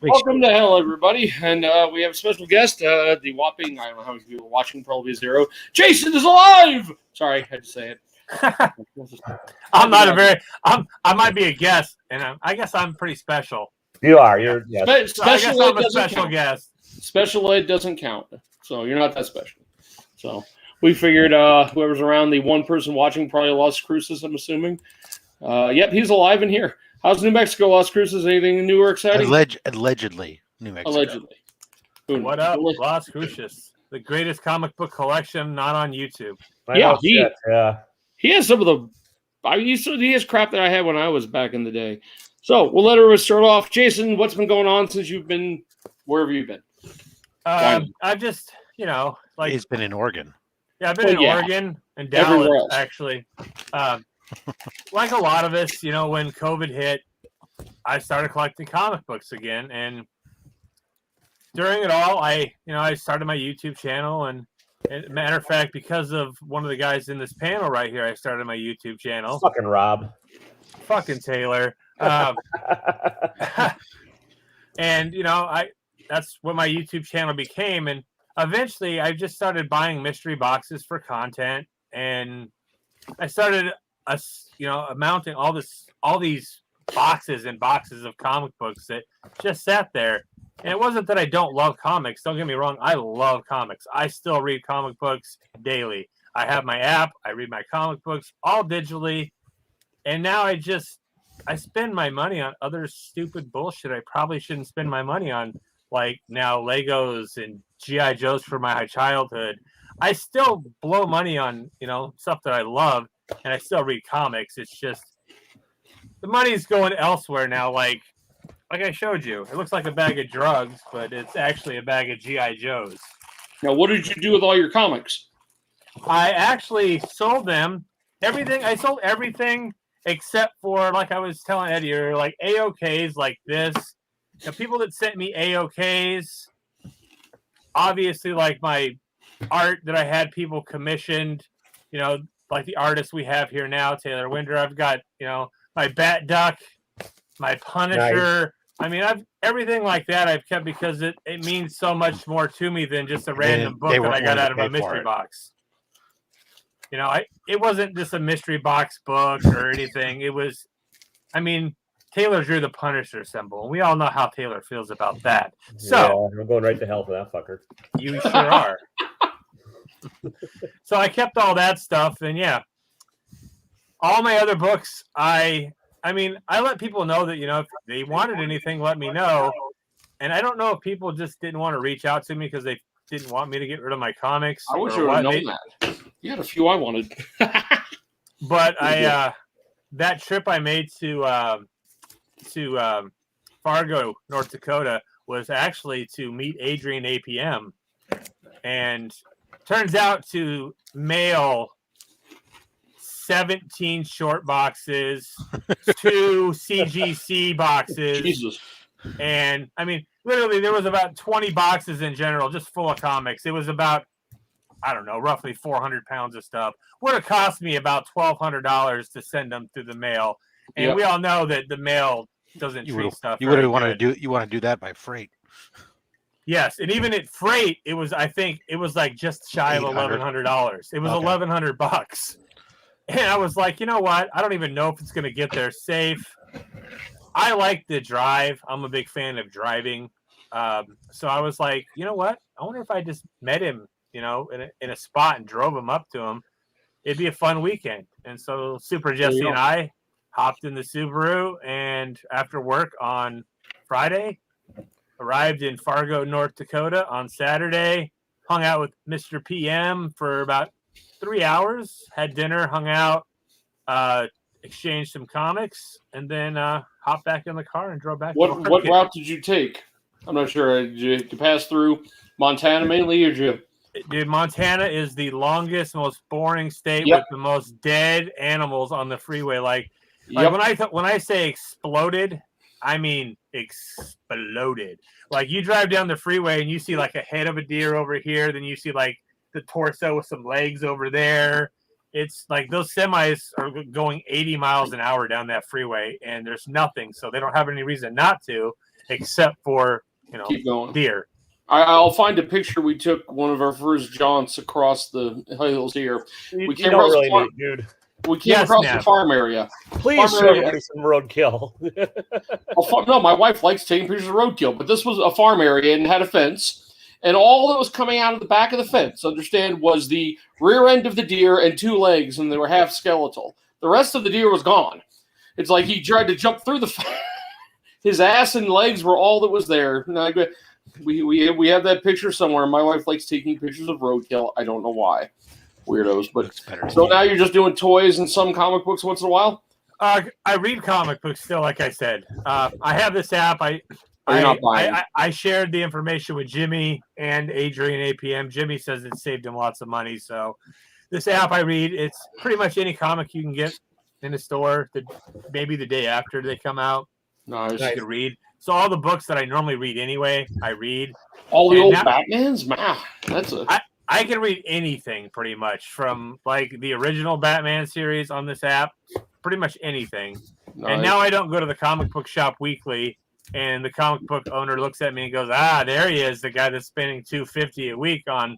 Welcome to hell, everybody. And we have a special guest, the whopping, I don't know how many people are watching, probably 0. Jason is alive! Sorry, I had to say it. I'm not a very, I might be a guest, and I guess I'm pretty special. You are. You're yes. Special I'm ed a special guest. Special ed doesn't count, so you're not that special. So we figured whoever's around, the one person watching, probably Las Cruces, I'm assuming. Yep, he's alive in here. How's New Mexico, Las Cruces? Anything new or exciting? Allegedly, New Mexico. Allegedly. What up, Las Cruces? The greatest comic book collection not on YouTube. He has some of the. He has crap that I had when I was back in the day. So we'll let everyone start off. Jason, what's been going on since you've been? Wherever you've been? I've just, he's been in Oregon. Yeah, I've been in Oregon and Dallas, actually. Like a lot of us, when COVID hit, I started collecting comic books again. And during it all, I started my YouTube channel. And matter of fact, because of one of the guys in this panel right here, I started my YouTube channel. Fucking Rob. Fucking Taylor. And, that's what my YouTube channel became. And eventually I just started buying mystery boxes for content. And I started mounting all these boxes and boxes of comic books that just sat there. And it wasn't that I don't love comics. Don't get me wrong. I love comics. I still read comic books daily. I have my app. I read my comic books all digitally. And now I spend my money on other stupid bullshit I probably shouldn't spend my money on. Like now Legos and G.I. Joes for my childhood. I still blow money on, stuff that I love. And I still read comics. It's just the money's going elsewhere now. Like I showed you, it looks like a bag of drugs, but it's actually a bag of G.I. Joes. Now, what did you do with all your comics? I actually sold them. Everything. I sold everything except for, like I was telling Eddie, or like AOKs like this. The people that sent me AOKs, obviously, like my art that I had people commissioned, like the artists we have here now, Taylor Winder. I've got, my Bat Duck, my Punisher. Nice. I mean, everything like that I've kept because it means so much more to me than just a random book that I got out of a mystery box. It wasn't just a mystery box book or anything. It was, Taylor drew the Punisher symbol. We all know how Taylor feels about that. So we're going right to hell for that fucker. You sure are. So I kept all that stuff, and all my other books, I let people know that, if they wanted anything, let me know. And I don't know if people just didn't want to reach out to me because they didn't want me to get rid of my comics. I wish you would have known that. You had a few I wanted. But that trip I made to Fargo, North Dakota, was actually to meet Adrian APM. And turns out to mail 17 short boxes, 2 CGC boxes. Jesus. And literally there was about 20 boxes in general, just full of comics. It was about, I don't know, roughly 400 pounds of stuff. Would have cost me about $1,200 to send them through the mail. And we all know that the mail doesn't treat stuff. You would want to do that by freight. Yes, and even at freight, it was, I think it was like just shy of $1,100. It was $1,100. And I was like, you know what? I don't even know if it's going to get there safe. I like the drive. I'm a big fan of driving. So I was like, you know what? I wonder if I just met him, in a spot and drove him up to him. It'd be a fun weekend. And so Super Jesse and I hopped in the Subaru, and after work on Friday, arrived in Fargo, North Dakota on Saturday, hung out with Mr. PM for about 3 hours, had dinner, hung out, exchanged some comics, and then hopped back in the car and drove back. What route did you take? I'm not sure. Did you pass through Montana mainly, or did you? Dude, Montana is the longest, most boring state with the most dead animals on the freeway. Like when I say exploded, I mean exploded. Like you drive down the freeway and you see like a head of a deer over here, then you see like the torso with some legs over there. It's like those semis are going 80 miles an hour down that freeway, and there's nothing, so they don't have any reason not to, except for Keep going. deer. I'll find a picture. We took one of our first jaunts across the hills here. You don't really need, dude. We came across the farm area. Please show everybody some roadkill. No, my wife likes taking pictures of roadkill, but this was a farm area and had a fence. And all that was coming out of the back of the fence, understand, was the rear end of the deer and 2 legs, and they were half skeletal. The rest of the deer was gone. It's like he tried to jump through the his ass and legs were all that was there. We have that picture somewhere. My wife likes taking pictures of roadkill. I don't know why. Weirdos. But so now you're just doing toys and some comic books once in a while? I read comic books still, like I said. I have this app. I shared the information with Jimmy and Adrian APM. Jimmy says it saved him lots of money. So this app I read, it's pretty much any comic you can get in the store, maybe the day after they come out. Nice. You can read. So all the books that I normally read anyway, I read. All the old Batmans? Man, I can read anything pretty much from like the original Batman series on this app, pretty much anything. Nice. And now I don't go to the comic book shop weekly, and the comic book owner looks at me and goes, there he is, the guy that's spending $250 a week on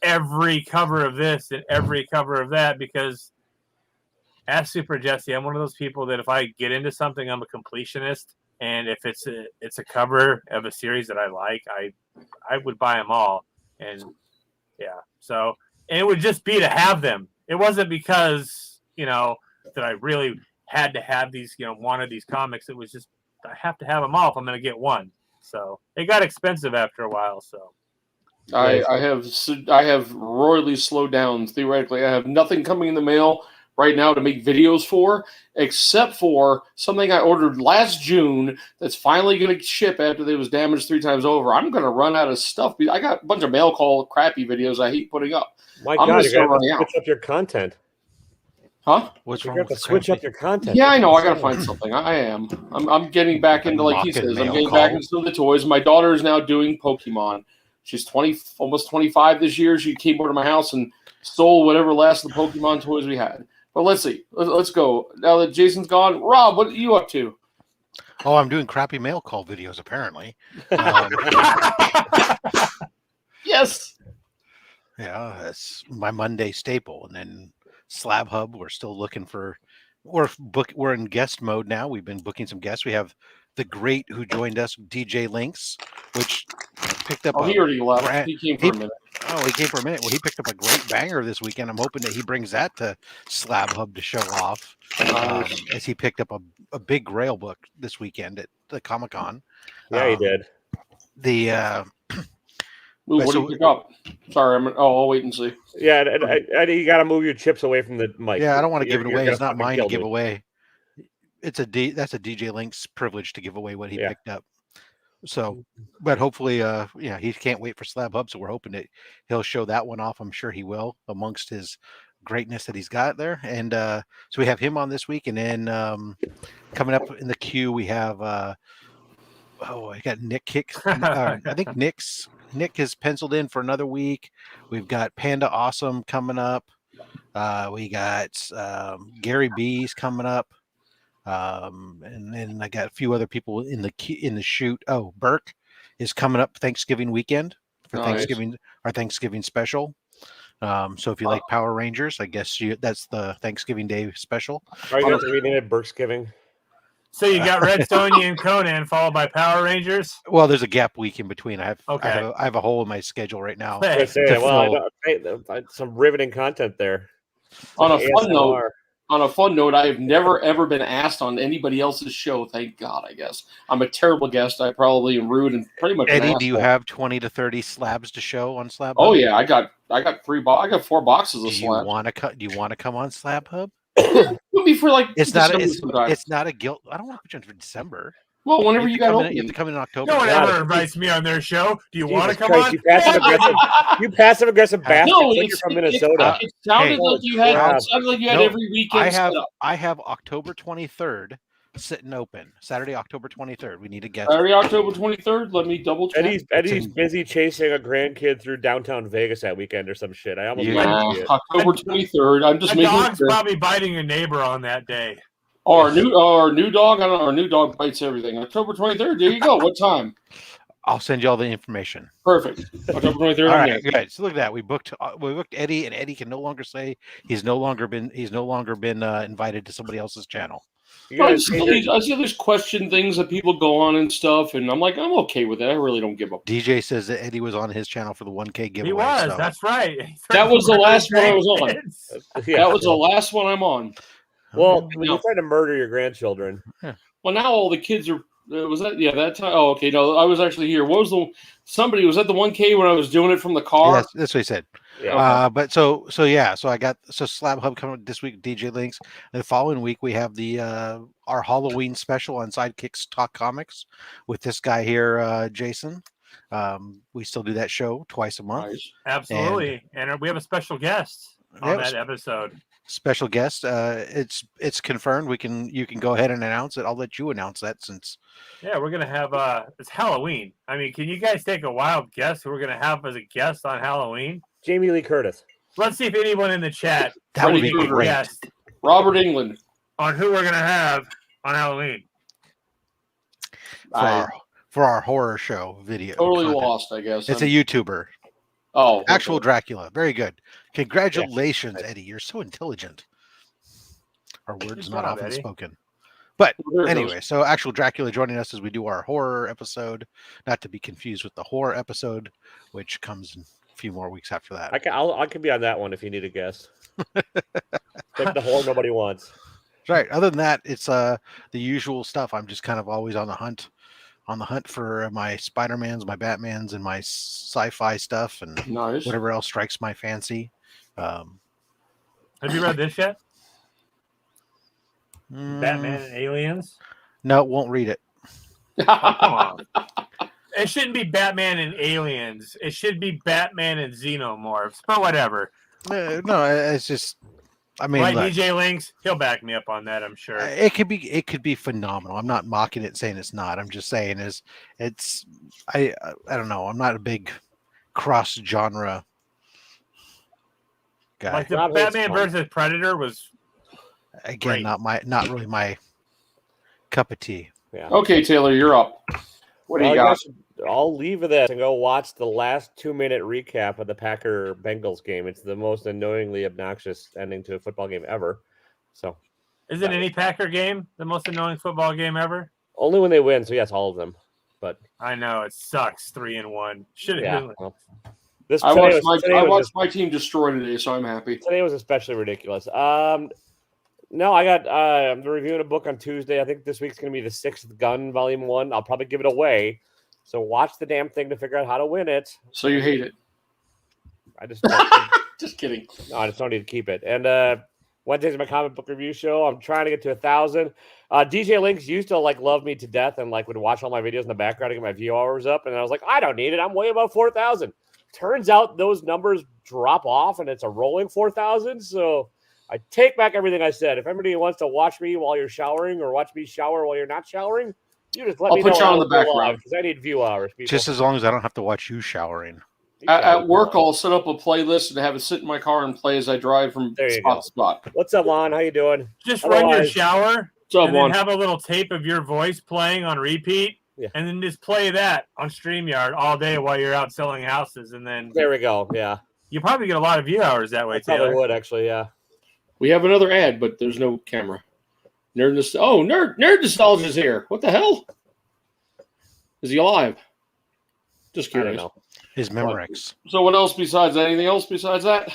every cover of this and every cover of that. Because as Super Jesse, I'm one of those people that if I get into something, I'm a completionist. And if it's a cover of a series that I like, I would buy them all. And yeah, so and it would just be to have them. It wasn't because that I really had to have these, wanted these comics. It was just I have to have them all if I'm going to get one. So it got expensive after a while. So I have royally slowed down. Theoretically, I have nothing coming in the mail right now to make videos for, except for something I ordered last June that's finally going to ship after it was damaged 3 times over. I'm going to run out of stuff. I got a bunch of mail call crappy videos I hate putting up. My God, you're going to switch up your content. Huh? What's wrong? You have to switch up your content. Yeah, I know. I got to find something. I am. I'm getting back into, like he says, I'm getting back into some of the toys. My daughter is now doing Pokemon. She's 20, almost 25 this year. She came over to my house and stole whatever last of the Pokemon toys we had. But let's see. Let's go. Now that Jason's gone, Rob, what are you up to? Oh, I'm doing crappy mail call videos, apparently. Yes. Yeah, that's my Monday staple. And then Slab Hub, we're still looking for. We're in guest mode now. We've been booking some guests. We have the great who joined us, DJ Lynx, which picked up. He already left. He came for a minute. Oh, he came for a minute. Well, he picked up a great banger this weekend. I'm hoping that he brings that to Slab Hub to show off, as he picked up a big Grail book this weekend at the Comic-Con. Yeah, he did. What do you pick up? Sorry, I'll wait and see. Yeah, you got to move your chips away from the mic. Yeah, I don't want to give it away. It's not mine to give away. That's a DJ Link's privilege to give away what he picked up. So, but hopefully, he can't wait for Slab Hub. So we're hoping that he'll show that one off. I'm sure he will, amongst his greatness that he's got there. And so we have him on this week, and then coming up in the queue we have I got Nick Kicks. I think Nick is penciled in for another week. We've got Panda Awesome coming up. We got Gary B's coming up. And then I got a few other people in the shoot. Oh, Burke is coming up Thanksgiving weekend for Thanksgiving, our Thanksgiving special. So if you like Power Rangers, I guess that's the Thanksgiving Day special. Are you going to read it Burksgiving? So you got Red Sonja and Conan followed by Power Rangers. Well, there's a gap week in between. I have a hole in my schedule right now. Some riveting content there. On a fun note, I have never ever been asked on anybody else's show. Thank God, I guess. I'm a terrible guest. I probably am rude and pretty much. Eddie, do you have 20 to 30 slabs to show on Slab Hub? Oh yeah, I got 4 boxes of slabs. Do you want to come on Slab Hub? It'll be for like it's not a guilt. I don't want to put you in for December. Well, whenever you got you have to come in October. No one ever invites me on their show. Do you want to come on? You passive aggressive bastard. No, you're from Minnesota. It sounded like you had every weekend. I have October 23rd sitting open. Saturday, October 23rd. We need a guest. Saturday, October 23rd. Let me double check. Eddie's busy chasing a grandkid through downtown Vegas that weekend or some shit. I almost October 23rd. I'm just making dog's probably biting a neighbor on that day. Our new dog. I don't know. Our new dog bites everything. October 23rd. There you go. What time? I'll send you all the information. Perfect. October 23rd. All I'm right, there. good. So look at that. We booked Eddie, and Eddie can no longer say he's no longer been invited to somebody else's channel. I see these question things that people go on and stuff, and I'm like, I'm okay with it. I really don't give a. DJ says that Eddie was on his channel for the 1K giveaway. He was. So. That's right. That was the last one I was on. Yeah. That was the last one I'm on. Well, when you try to murder your grandchildren. Well, now all the kids are. Was that that time? Oh, okay. No, I was actually here. What was somebody was at the 1K when I was doing it from the car? Yes, that's what he said. Yeah. But so I got Slab Hub coming this week. DJ links. And the following week we have our Halloween special on Sidekicks Talk Comics with this guy here, Jason. We still do that show twice a month. Nice. Absolutely, and we have a special guest on that episode. Special guest. It's confirmed. You can go ahead and announce it. I'll let you announce that since. Yeah, we're gonna have it's Halloween. I mean, can you guys take a wild guess who we're gonna have as a guest on Halloween? Jamie Lee Curtis. Let's see if anyone in the chat That would be great. Guessed Robert England on who we're gonna have on Halloween. For our horror show video. Totally content. lost, I guess. It's a YouTuber. Oh, Actual Dracula. Very good. Congratulations, Eddie. You're so intelligent. Our words not often spoken. But anyway, so Actual Dracula joining us as we do our horror episode, not to be confused with the horror episode, which comes in a few more weeks after that. I can be on that one if you need a guess. Take the horror nobody wants. Right. Other than that, it's the usual stuff. I'm just kind of always on the hunt for my Spider-Mans, my Batmans, and my sci-fi stuff, and whatever else strikes my fancy. Have you read this yet? Batman and Aliens? No, won't read it. Come on. It shouldn't be Batman and Aliens. It should be Batman and Xenomorphs, but whatever. No, it's just. I mean, right, DJ Links, he'll back me up on that, I'm sure. It could be phenomenal. I'm not mocking it, saying it's not. I'm just saying I don't know. I'm not a big cross genre guy. Like the Batman versus Predator was again great. not really my cup of tea. Yeah. Okay, Taylor, you're up. What do you got? I'll leave this and go watch the last 2-minute recap of the Packer Bengals game. It's the most annoyingly obnoxious ending to a football game ever. So, isn't any Packer game the most annoying football game ever? Only when they win. So yes, all of them. But I know it sucks. 3-1. Should have been. Well, I watched my team destroy today, so I'm happy. Today was especially ridiculous. No, I'm reviewing a book on Tuesday. I think this week's going to be the 6th Gun, Volume 1. I'll probably give it away. So watch the damn thing to figure out how to win it. So you hate it? I just just kidding. No, I just don't need to keep it. And Wednesday's my comic book review show. I'm trying to get to 1,000. DJ Links used to love me to death and would watch all my videos in the background to get my view hours up. And I was like, I don't need it. I'm way above 4,000. Turns out those numbers drop off and it's a rolling 4,000. So I take back everything I said. If anybody wants to watch me while you're showering or watch me shower while you're not showering, you just let me know. I'll put you on the background because I need view hours. People. Just as long as I don't have to watch you showering. At work, I'll set up a playlist and have it sit in my car and play as I drive from spot to spot. What's up, Lon? How you doing? Just run your shower and then have a little tape of your voice playing on repeat, and then just play that on StreamYard all day while you're out selling houses. And then there we go. Yeah, you probably get a lot of view hours that way. Taylor. Probably would actually. Yeah. We have another ad, but there's no camera. Nerd Nostalgia is here. What the hell? Is he alive? Just curious. I don't know. His Memorex. So what else besides that? Anything else besides that?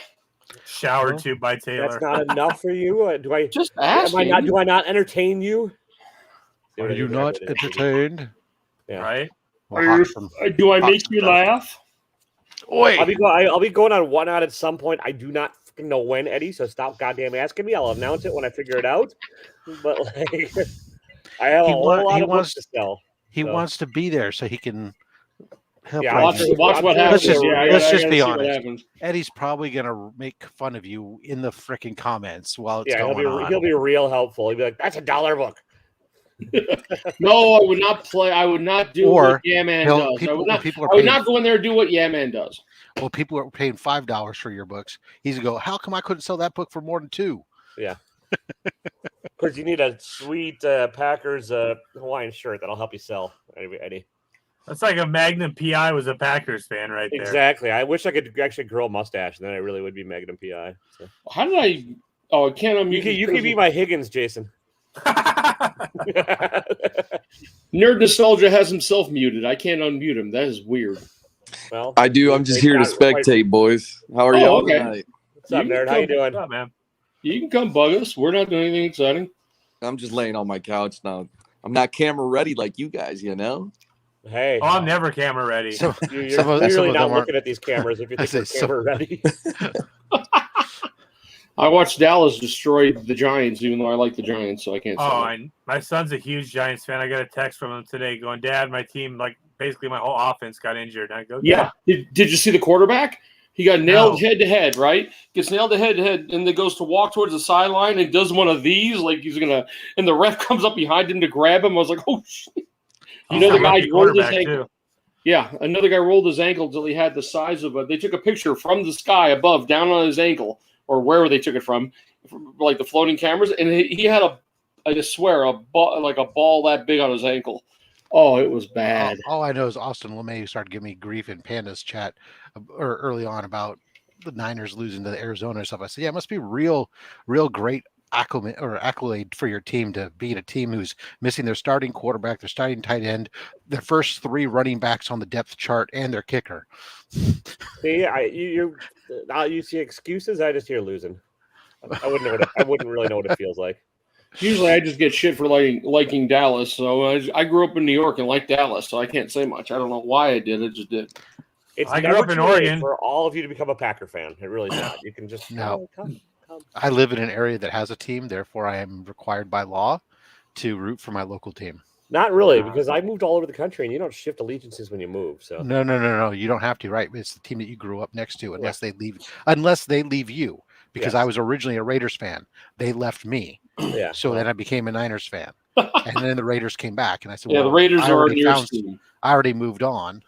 Shower tube by Taylor. That's not enough for you? Do I just ask? Do I not entertain you? Are you not entertained? Yeah. Right? Do I make you laugh? Oi. I'll be going on one out at some point. I do not fucking know when, Eddie. So stop goddamn asking me. I'll announce it when I figure it out. But I have a whole lot of books to sell. He wants to be there so he can help. Yeah, watch what happens. Let's just be honest. Eddie's probably gonna make fun of you in the freaking comments while it's going on. He'll be real helpful. He'll be like, "That's $1 book." No, I would not play. I would not do what Yaman does. I would not go in there and do what Yaman does. Well, people are paying $5 for your books. He's gonna go, how come I couldn't sell that book for more than $2? Yeah. course, you need a sweet Packers Hawaiian shirt that'll help you sell, Eddie. That's like a Magnum PI was a Packers fan right there. Exactly. I wish I could actually grow a mustache, and then I really would be Magnum PI. So. How did I? Oh, I can't unmute. You can be my Higgins, Jason. Nerd Nostalgia has himself muted. I can't unmute him. That is weird. Well, I do. I'm just here to spectate, boys. How are y'all okay. tonight? What's up, nerd? How you doing? What's up, man? You can come bug us. We're not doing anything exciting. I'm just laying on my couch now. I'm not camera ready like you guys, you know? Hey. Oh, I'm never camera ready. You're clearly not looking at these cameras if you think you're camera ready. I watched Dallas destroy the Giants, even though I like the Giants, so I can't say my son's a huge Giants fan. I got a text from him today going, Dad, my team, like basically my whole offense got injured. And I go, yeah. Did you see the quarterback? He got nailed head to head, right? Gets nailed head to head, and then goes to walk towards the sideline and does one of these, like he's gonna. And the ref comes up behind him to grab him. I was like, oh shit! You know, the guy rolled his ankle. Yeah, another guy rolled his ankle until he had the size of a. They took a picture from the sky above, down on his ankle, or wherever they took it from like the floating cameras, and he had I just swear, a ball that big on his ankle. Oh, it was bad. All I know is Austin LeMay started giving me grief in Panda's chat early on about the Niners losing to Arizona and stuff. I said, yeah, it must be real great accolade for your team to beat a team who's missing their starting quarterback, their starting tight end, their first 3 running backs on the depth chart, and their kicker. See, you see excuses. I just hear losing. I wouldn't really know what it feels like. Usually, I just get shit for liking Dallas. So I grew up in New York and liked Dallas, so I can't say much. I don't know why I did. I just did. I grew up in Oregon. For all of you to become a Packer fan, it really not. You can just come. I live in an area that has a team, therefore I am required by law to root for my local team. Not really, because I moved all over the country, and you don't shift allegiances when you move. So no, you don't have to. Right? It's the team that you grew up next to, unless they leave you. Because I was originally a Raiders fan, they left me. Yeah. So then I became a Niners fan, and then the Raiders came back, and I said, "Well, the Raiders are your team. I already moved on."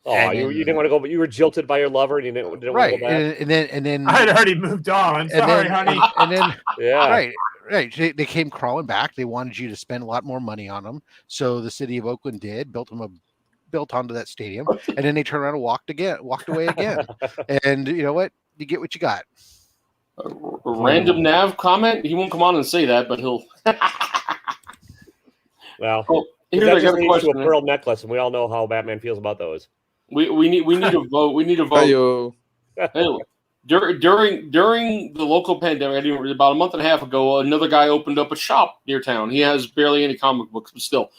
Oh, you didn't want to go, but you were jilted by your lover, and you didn't want to go back. And then I'd already moved on. Sorry, honey. And then yeah, right. They came crawling back. They wanted you to spend a lot more money on them, so the city of Oakland built onto that stadium, and then they turned around and walked away again. And you know what? You get what you got. A random Nav comment. He won't come on and say that, but he'll. Well, here's that just leads to a pearl necklace, and we all know how Batman feels about those. We need to vote. We need to vote. Anyway, during the local pandemic, about a month and a half ago, another guy opened up a shop near town. He has barely any comic books, but still,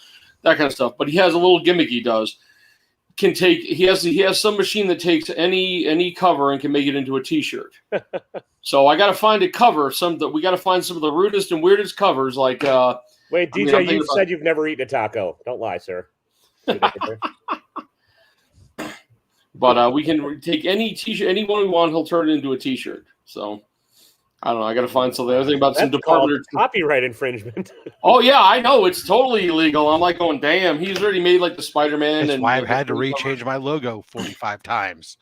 that kind of stuff. But he has a little gimmick he does. He has some machine that takes any cover and can make it into a T-shirt. So I got to find a cover. We got to find some of the rudest and weirdest covers. Like, wait, DJ, you said you've never eaten a taco. Don't lie, sir. But we can take any T-shirt, any one we want. He'll turn it into a T-shirt. So I don't know. I got to find something. I think about some department copyright infringement. Oh yeah, I know it's totally illegal. I'm like going, damn. He's already made like the Spider-Man. That's why I've had to rechange my logo 45 times.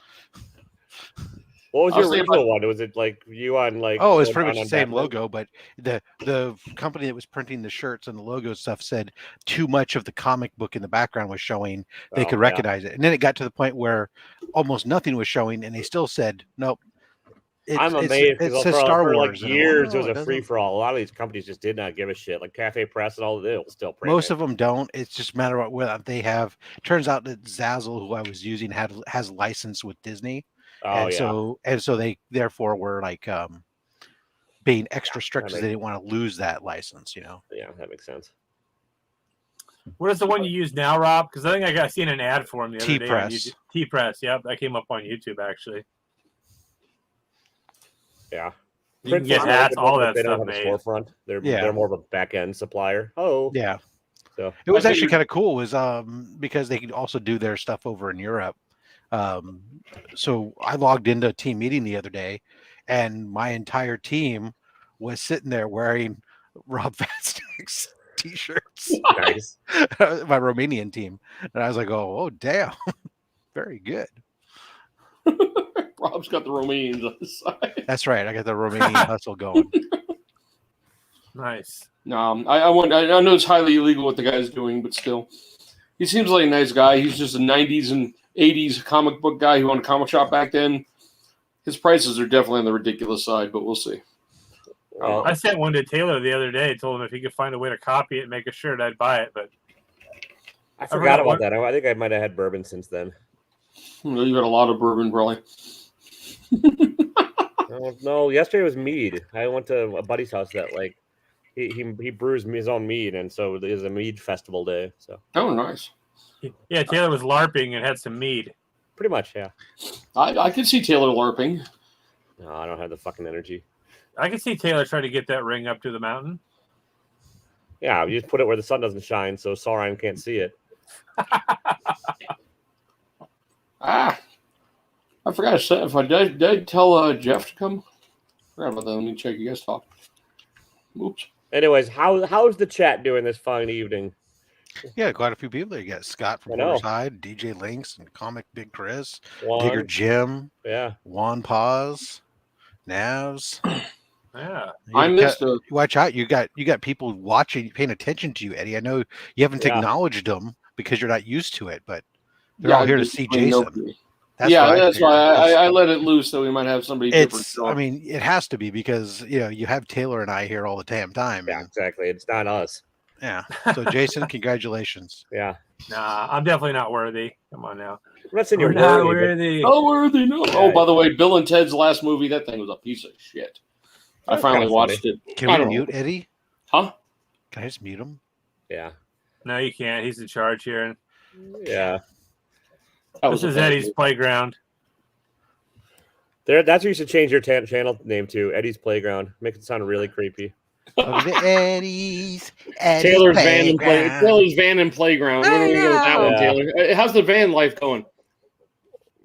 What was your original one? Was it like you on like? Oh, it's pretty much the same logo, but the company that was printing the shirts and the logo stuff said too much of the comic book in the background was showing. They could recognize it, and then it got to the point where almost nothing was showing, and they still said nope. I'm amazed because for like years it was a free for all. A lot of these companies just did not give a shit. Like Cafe Press and all of it will still print. Most of them don't. It's just a matter of whether they have. Turns out that Zazzle, who I was using, has license with Disney. So they therefore were like being extra strict because they didn't want to lose that license, you know. Yeah, that makes sense. What is the one you use now, Rob? Because I think I seen an ad for him the other day. T-Press. T-Press, yep, that came up on YouTube actually. Yeah, you can get hats, all that stuff made. Storefront. They're more of a back end supplier. Oh, yeah. So it was actually kind of cool. Was because they could also do their stuff over in Europe. So I logged into a team meeting the other day, and my entire team was sitting there wearing Rob Vastek's T-shirts. Nice. My Romanian team, and I was like, "Oh, damn, very good." Rob's got the Romanians on his side. That's right. I got the Romanian hustle going. Nice. No, I know it's highly illegal what the guy's doing, but still, he seems like a nice guy. He's just a '90s and '80s comic book guy who owned a comic shop back then. His prices are definitely on the ridiculous side, but we'll see. Well, I sent one to Taylor the other day. Told him if he could find a way to copy it and make a shirt, I'd buy it. But I forgot about that. I think I might have had bourbon since then. You got a lot of bourbon, probably. No, yesterday was mead. I went to a buddy's house that like he brews his own mead, and so it was a mead festival day. So Nice. yeah, Taylor was LARPing and had some mead. pretty much, yeah. I could see Taylor LARPing. No, I don't have the fucking energy. I can see Taylor trying to get that ring up to the mountain. Yeah, you just put it where the sun doesn't shine, so Sauron can't see it. I forgot to say, did I tell Jeff to come? I forgot about that. Let me check. You guys talk. Oops. Anyways, how's the chat doing this fine evening? Yeah, quite a few people there. You got Scott from Riverside, DJ Links, and Comic Big Chris, Digger Jim, Juan Paz, Navs. Yeah, I missed it. Watch out! You got people watching, paying attention to you, Eddie. I know you haven't acknowledged them because you're not used to it, but they're all here to see Jason. That's why I let it loose, so we might have somebody different. I mean, it has to be because you have Taylor and I here all the damn time. Yeah, exactly. It's not us. Yeah. So Jason, congratulations. Yeah. Nah, I'm definitely not worthy. Come on now. That's in your not worthy. Oh, worthy. No. Yeah. Oh, by the way, Bill and Ted's last movie, that thing was a piece of shit. I finally watched it. Can we mute Eddie? Huh? Can I just mute him? Yeah. No, you can't. He's in charge here. Yeah. This is Eddie's playground. That's what you should change your channel name to, Eddie's Playground. Make it sound really creepy. Eddie's Taylor's van and playground. Where do we go with that one, Taylor? How's the van life going?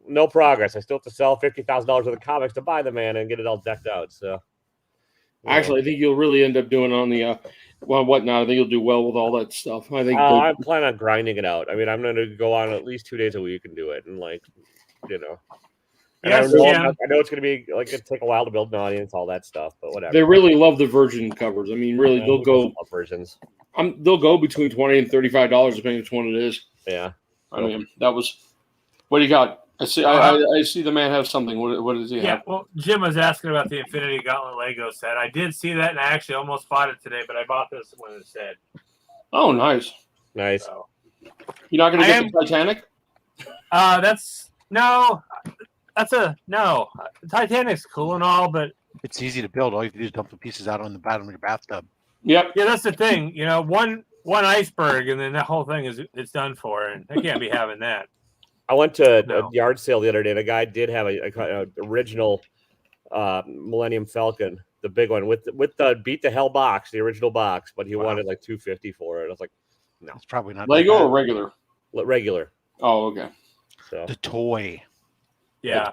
No progress. I still have to sell $50,000 worth of comics to buy the van and get it all decked out. So, actually, I think you'll really end up doing on the whatnot. I think you'll do well with all that stuff. I think. I'm planning on grinding it out. I mean, I'm going to go on at least 2 days a week and do it, and And I know it's going to be it'll take a while to build an audience, all that stuff, but whatever. They really love the virgin covers. I mean, really, they'll go versions. They'll go between $20 and $35 depending which one it is. Yeah. I mean, that was. What do you got? I see. I see the man have something. What does he have? Yeah. Well, Jim was asking about the Infinity Gauntlet Lego set. I did see that, and I actually almost bought it today, but I bought this one instead. Oh, nice. Nice. So, you're not going to get the Titanic? That's a no. Titanic's cool and all, but it's easy to build. All you have to do is dump the pieces out on the bottom of your bathtub. Yep. Yeah, that's the thing. One iceberg, and then that whole thing it's done for, and I can't be having that. I went to a yard sale the other day, and a guy did have a original Millennium Falcon, the big one with the beat the hell box, the original box, but he wanted like $250 for it. I was like, no, it's probably not Lego or regular. Regular. Oh, okay. So the toy. Yeah,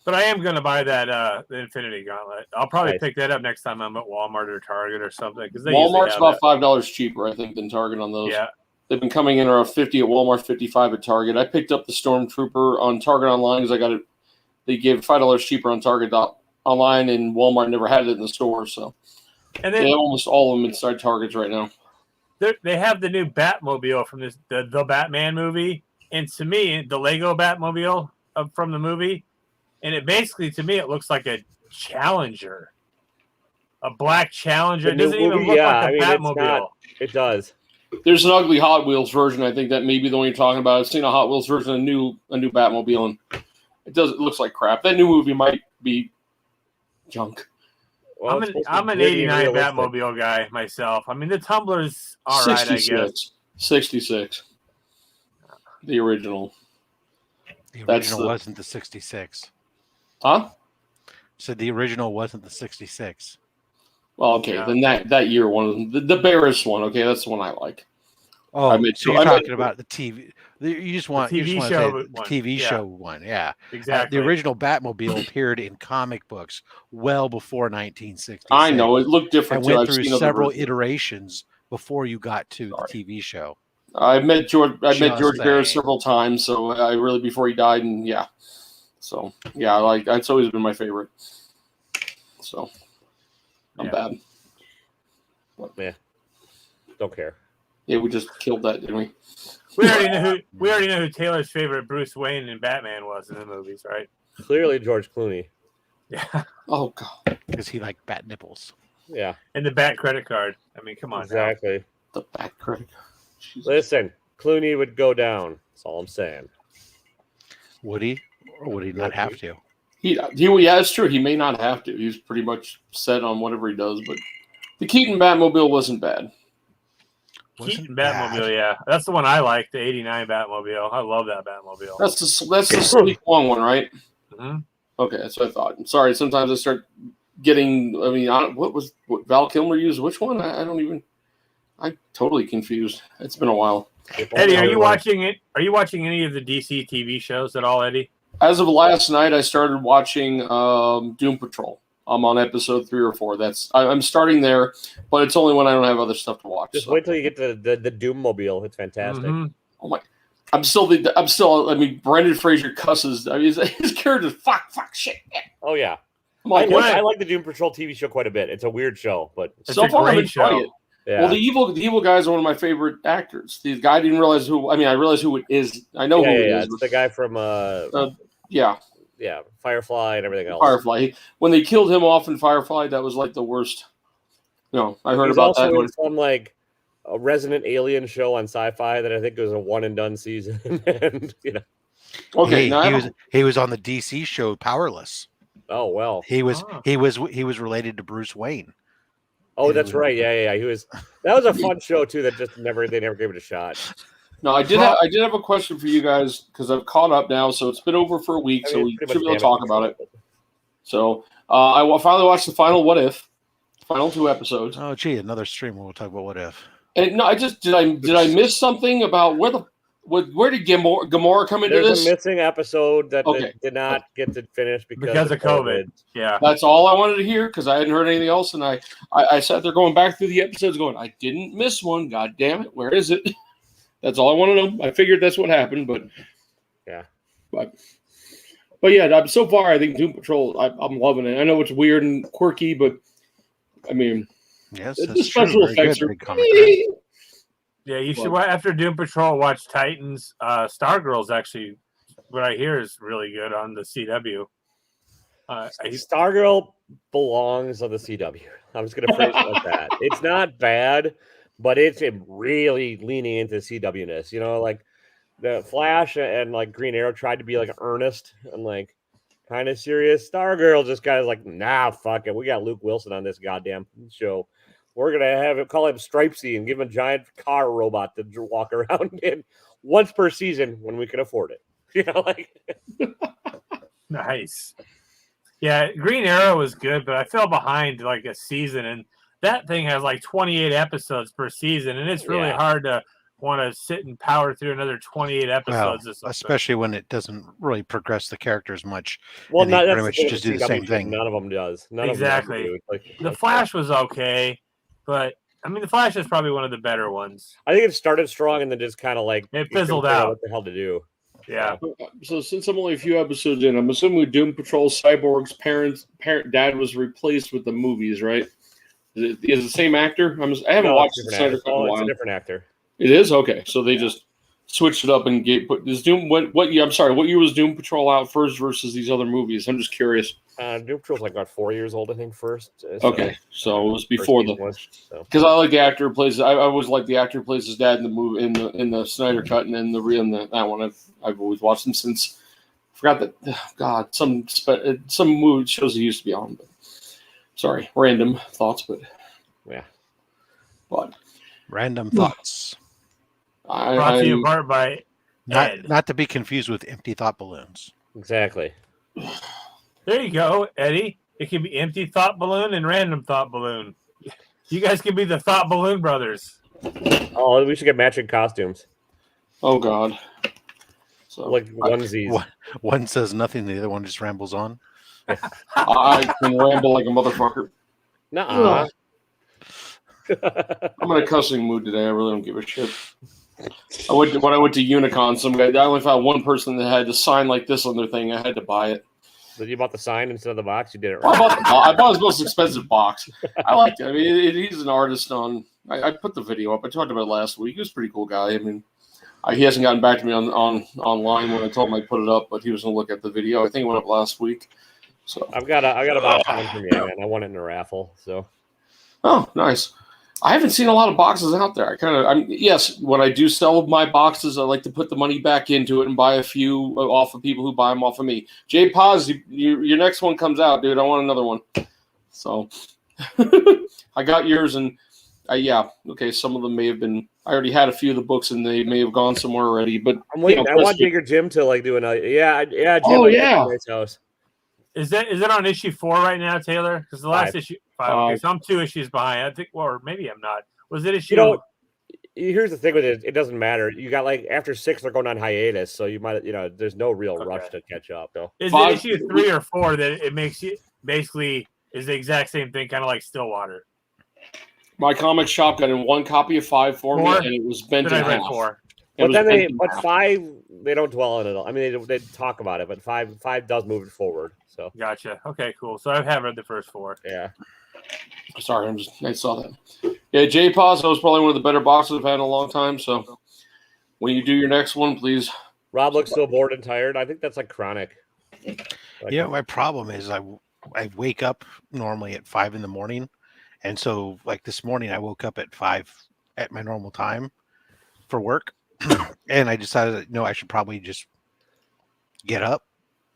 but I am going to buy that the Infinity Gauntlet. I'll probably pick that up next time I'm at Walmart or Target or something. Because Walmart's about $5 cheaper, I think, than Target on those. Yeah, they've been coming in around $50 at Walmart, $55 at Target. I picked up the Stormtrooper on Target online because I got it. They gave $5 cheaper on Target online, and Walmart never had it in the store. So, and then almost all of them inside Targets right now. They have the new Batmobile from the Batman movie, and to me, the Lego Batmobile from the movie, and it basically, to me, it looks like a Challenger, a black Challenger. It doesn't even look like a Batmobile. It does. There's an ugly Hot Wheels version. I think that may be the one you're talking about. I've seen a Hot Wheels version, a new Batmobile, and it looks like crap. That new movie might be junk. Well, I'm an 89 Batmobile guy myself. I mean, the Tumbler's all right, I guess. 66. The original. The original wasn't the 66. Huh? So the original wasn't the 66. Well, okay, then that year one, the Barris one. Okay, that's the one I like. Oh, so you're talking about the TV. You just want the TV show one, yeah. Exactly. The original Batmobile appeared in comic books well before 1966. I know it looked different. And went through several iterations before you got to the TV show. I met George Barris several times, so I really before he died, and so it's always been my favorite. So I'm bad. Yeah. Don't care. Yeah, we just killed that, didn't we? We already know who Taylor's favorite Bruce Wayne and Batman was in the movies, right? Clearly George Clooney. Yeah. Oh God. Because he liked bat nipples. Yeah. And the Bat credit card. I mean, come on. Exactly. The back credit. Jesus. Listen, Clooney would go down. That's all I'm saying. Would he? Or would he not have to? Yeah, it's true. He may not have to. He's pretty much set on whatever he does. But the Keaton Batmobile wasn't bad. Keaton Batmobile, yeah. That's the one I like, the 89 Batmobile. I love that Batmobile. That's the sleek long one, right? Mm-hmm. Okay, that's what I thought. I'm sorry, sometimes I start getting, what Val Kilmer used? Which one? I'm totally confused. It's been a while. Eddie, are you watching it? Are you watching any of the DC TV shows at all, Eddie? As of last night, I started watching Doom Patrol. I'm on episode 3 or 4. I'm starting there, but it's only when I don't have other stuff to watch. Just wait till you get to the Doom Mobile. It's fantastic. Mm-hmm. Oh my! Brendan Fraser cusses. I mean, his character's fuck, shit. Oh yeah. I like the Doom Patrol TV show quite a bit. It's a weird show, but so far I'm enjoying it. Yeah. Well, the evil guys are one of my favorite actors. The guy I didn't realize who. I realized who it is. I know who it is. It's the guy from Firefly and everything else. Firefly. When they killed him off in Firefly, that was like the worst. No, I heard about that. He's also in some like a Resident Alien show on Sci-Fi that I think was a one and done season. And okay, he was on the DC show Powerless. Oh well, he was related to Bruce Wayne. Oh, that's right. Yeah. He was. That was a fun show too. That they never gave it a shot. No, I did have a question for you guys because I've caught up now. So it's been over for a week, so we should be able to talk about it. So I finally watched the final What If, final 2 episodes. Oh, gee, another stream where we'll talk about What If. And no, did I miss something about where did Gamora come into There's this? a missing episode that did not get to finish because of COVID. Yeah, that's all I wanted to hear because I hadn't heard anything else, and I sat there going back through the episodes, going, I didn't miss one. God damn it, where is it? That's all I want to know. I figured that's what happened, but yeah. So far, I think Doom Patrol. I'm loving it. I know it's weird and quirky, but I mean, yes, the special effects are. Yeah, you should after Doom Patrol watch Titans. Stargirl's actually, what I hear is really good on the CW. Stargirl belongs on the CW. I'm just going to phrase it like that. It's not bad, but it's really leaning into CW-ness. Like the Flash and like Green Arrow tried to be like earnest and like kind of serious. Stargirl just kind of like, nah, fuck it. We got Luke Wilson on this goddamn show. We're gonna call him Stripesy and give him a giant car robot to walk around in once per season when we can afford it. Nice. Yeah, Green Arrow was good, but I fell behind like a season, and that thing has like 28 episodes per season, and it's really hard to want to sit and power through another 28 episodes. Especially when it doesn't really progress the characters much. Well, they pretty much just do the same thing. None of them does. Exactly. The Flash was okay. But I mean, the Flash is probably one of the better ones. I think it started strong and then just kind of like it fizzled out. What the hell to do? Yeah. So since I'm only a few episodes in, I'm assuming with Doom Patrol, Cyborg's dad was replaced with the movies, right? Is it the same actor? I haven't watched the Snyder Cut in a while. It's a different actor. It is okay. So they just switched it up and is Doom. What year? I'm sorry. What year was Doom Patrol out first versus these other movies? I'm just curious. Doom Patrol's like about 4 years old, I think. First. Okay, so it was before because I like the actor who plays. I always like the actor who plays his dad in the movie in the Snyder Cut and in that one. I've always watched him since. Forgot that. God, some movie shows he used to be on. But, sorry, random thoughts, but random thoughts. Brought to you apart by not to be confused with empty thought balloons. Exactly. There you go, Eddie. It can be empty thought balloon and random thought balloon. You guys can be the thought balloon brothers. Oh, we should get matching costumes. Oh God. So like onesies. One says nothing, the other one just rambles on. I can ramble like a motherfucker. Nuh-uh. I'm in a cussing mood today. I really don't give a shit. When I went to Unicon, I only found one person that had to sign like this on their thing. I had to buy it. That you bought the sign instead of the box. You did it Well, right. I bought his most expensive box. I liked it. I mean, he's an artist on. I put the video up. I talked about it last week. He was a pretty cool guy. I mean, he hasn't gotten back to me on online when I told him I put it up, but he was going to look at the video. I think it went up last week. So I got a box coming from you, man. I won it in a raffle. So. Oh, nice. I haven't seen a lot of boxes out there. Yes, when I do sell my boxes, I like to put the money back into it and buy a few off of people who buy them off of me. Jay Paz, your next one comes out, dude. I want another one. So I got yours, and okay. Some of them may have been. I already had a few of the books, and they may have gone somewhere already. But I'm waiting. I want Digger Jim to like do another. Yeah. Jim, oh yeah. Nice house. Is it on issue 4 right now, Taylor? Because the last issue 5. Okay, so I'm 2 issues behind. I think, or maybe I'm not. Was it issue? Here's the thing with it. It doesn't matter. You got like after 6, they're going on hiatus, so you might, there's no real rush to catch up, though. Is it issue 3 or 4 that it makes you basically is the exact same thing, kind of like Stillwater? My comic shop got in one copy of 5 for me, and it was bent in half. 4. But then but 5, they don't dwell on it all. I mean, they talk about it, but 5 does move it forward. So gotcha. Okay, cool. So I have read the first 4. Yeah. Sorry, I saw that. Yeah, J Paz, that was probably one of the better boxes I've had in a long time. So when you do your next one, please. Rob looks so bored and tired. I think that's like chronic. My problem is I wake up normally at 5 in the morning, and so like this morning I woke up at 5 at my normal time for work, and I decided I should probably just get up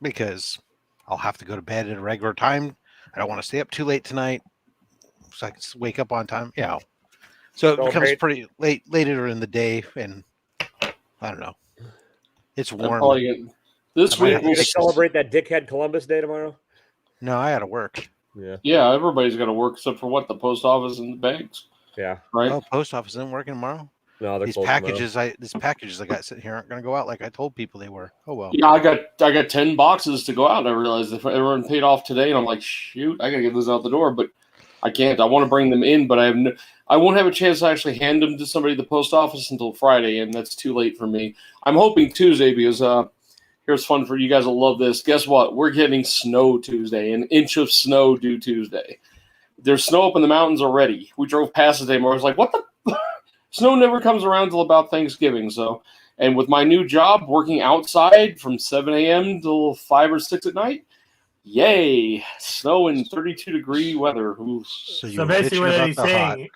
because I'll have to go to bed at a regular time. I don't want to stay up too late tonight, so I can wake up on time. Yeah. So it becomes pretty later in the day, and I don't know. It's warm. This week we'll celebrate that dickhead Columbus Day tomorrow. No, I had to work. Yeah, everybody's got to work except for the post office and the banks. Yeah. Right. Oh, post office isn't working tomorrow. No, these packages I got sitting here aren't going to go out like I told people they were. Oh well. Yeah, I got 10 boxes to go out. And I realized if everyone paid off today, and I'm like, shoot, I got to get those out the door, but I can't. I want to bring them in, but I won't have a chance to actually hand them to somebody at the post office until Friday, and that's too late for me. I'm hoping Tuesday because here's fun for you guys. Will love this. Guess what? We're getting snow Tuesday. An inch of snow due Tuesday. There's snow up in the mountains already. We drove past it today, and I was like, what the? Snow never comes around until about Thanksgiving. So, and with my new job, working outside from 7 a.m. till 5 or 6 at night, yay! Snow and 32-degree weather. Ooh. So basically, what Eddie's saying,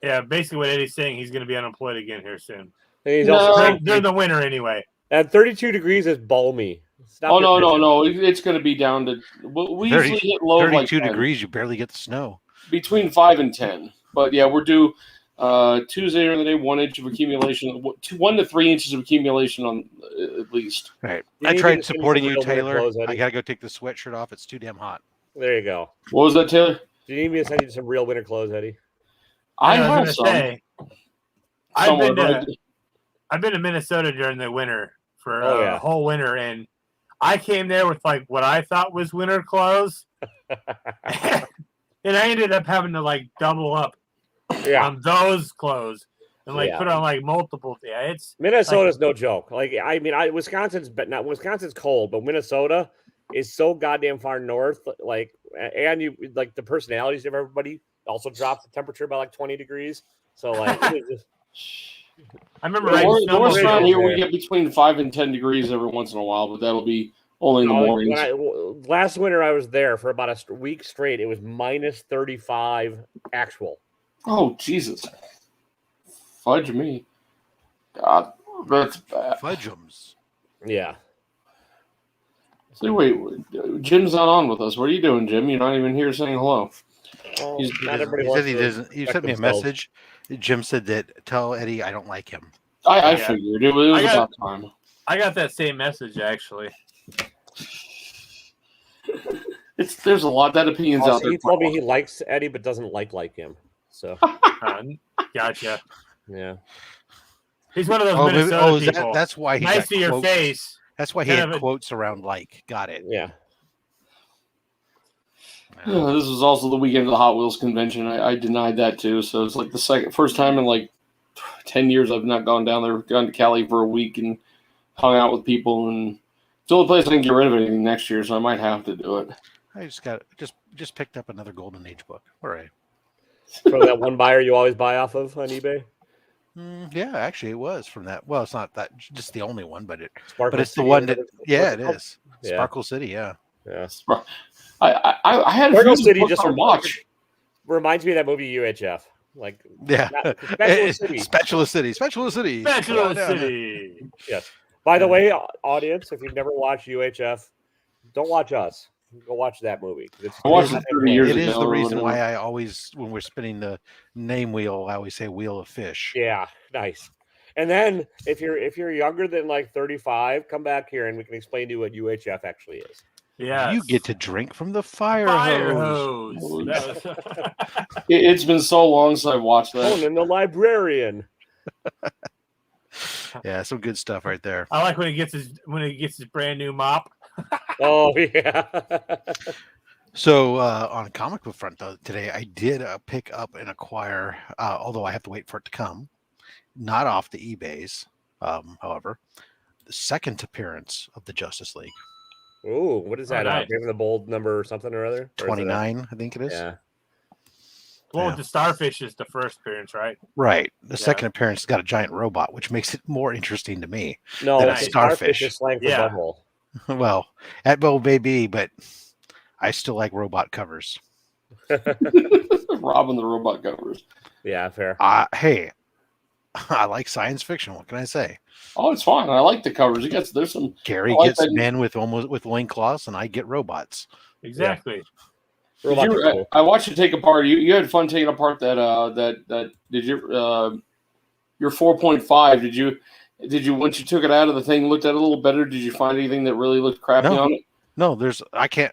what Eddie's saying, he's going to be unemployed again here soon. He's also during the winter anyway. At 32 degrees is balmy. No! It's going to be down to we 30, usually hit low 32 like degrees. You barely get the snow. Between 5 and 10. But yeah, we're due. Tuesday during the day, 1 inch of accumulation, 1 to 3 inches of accumulation on at least. Right. I tried supporting you, Taylor. I gotta go take the sweatshirt off. It's too damn hot. There you go. What was that, Taylor? Do you need me to send you some real winter clothes, Eddie? I have some. I've been to Minnesota during the winter for a whole winter, and I came there with like what I thought was winter clothes, and I ended up having to like double up. On those clothes and put on like multiple. Yeah, it's Minnesota's no joke. Like I mean, Wisconsin's cold, but Minnesota is so goddamn far north. Like, and you like the personalities of everybody also drops the temperature by like 20 degrees. So like, I remember the worst around here we get between 5 and 10 degrees every once in a while, but that'll be only in the mornings. Last winter I was there for about a week straight. It was minus 35 actual. Oh, Jesus. Fudge me. God, that's bad. Fudgeums. Yeah. So wait, Jim's not on with us. What are you doing, Jim? You're not even here saying hello. Oh, he said he doesn't. You sent me a message. Jim said that tell Eddie I don't like him. I figured. It was about time. I got that same message, actually. There's a lot that opinions out there. He told me he likes Eddie but doesn't like him. So gotcha. Yeah. He's one of those Minnesota people. That's why he nice to your face. That's why he had quotes around like. Got it. Yeah. This was also the weekend of the Hot Wheels convention. I denied that too. So it's like the first time in like 10 years I've not gone down there, gone to Cali for a week and hung out with people and the only place I can get rid of anything next year, so I might have to do it. I just picked up another Golden Age book. All right. From that one buyer you always buy off of on eBay. Yeah, actually, it was from that. Well, it's not that just the only one, but Sparkle it's City, the one that. Yeah, it called? is. Yeah. Sparkle City. Yeah. Yeah. I had a Sparkle few City books just on watch. reminds me of that movie UHF. Like, Yeah. Specialist City. Specialist City. Specialist City. Specialist City. Yes. By the way, audience, if you've never watched UHF, don't watch us. Go watch that movie. I watched it 30 years It ago. is the or reason whatever. why I always, when we're spinning the name wheel, I always say Wheel of Fish. Yeah, nice. And then if you're younger than like 35, come back here and we can explain to you what UHF actually is. Yeah. You get to drink from the fire hose. hose. It's been so long since I watched that. Conan the Librarian. Yeah, some good stuff right there. I like when he gets his brand new mop. Oh yeah. So on a comic book front, though, today I did pick up and acquire, although I have to wait for it to come, not off the eBays, however, the second appearance of the Justice League. Ooh, what is that? Nice. Given the bold number or something or other? Or is it 29, I think it is. Yeah. The one with the starfish is the first appearance, right? Right. The second appearance has got a giant robot, which makes it more interesting to me. No, Than it's a starfish starfish. is slang for Yeah. butthole. Well, that will maybe, but I still like robot covers. Robbing the robot covers. Yeah, fair. Hey, I like science fiction. What can I say? Oh, it's fine. I like the covers. There's some. Gary I like gets that- men with loincloths, and I get robots. Exactly. Robots are cool. I watched you take apart. You had fun taking apart that did you your 4.5? Did you once you took it out of the thing, looked at it a little better? Did you find anything that really looked crappy on it? No, I can't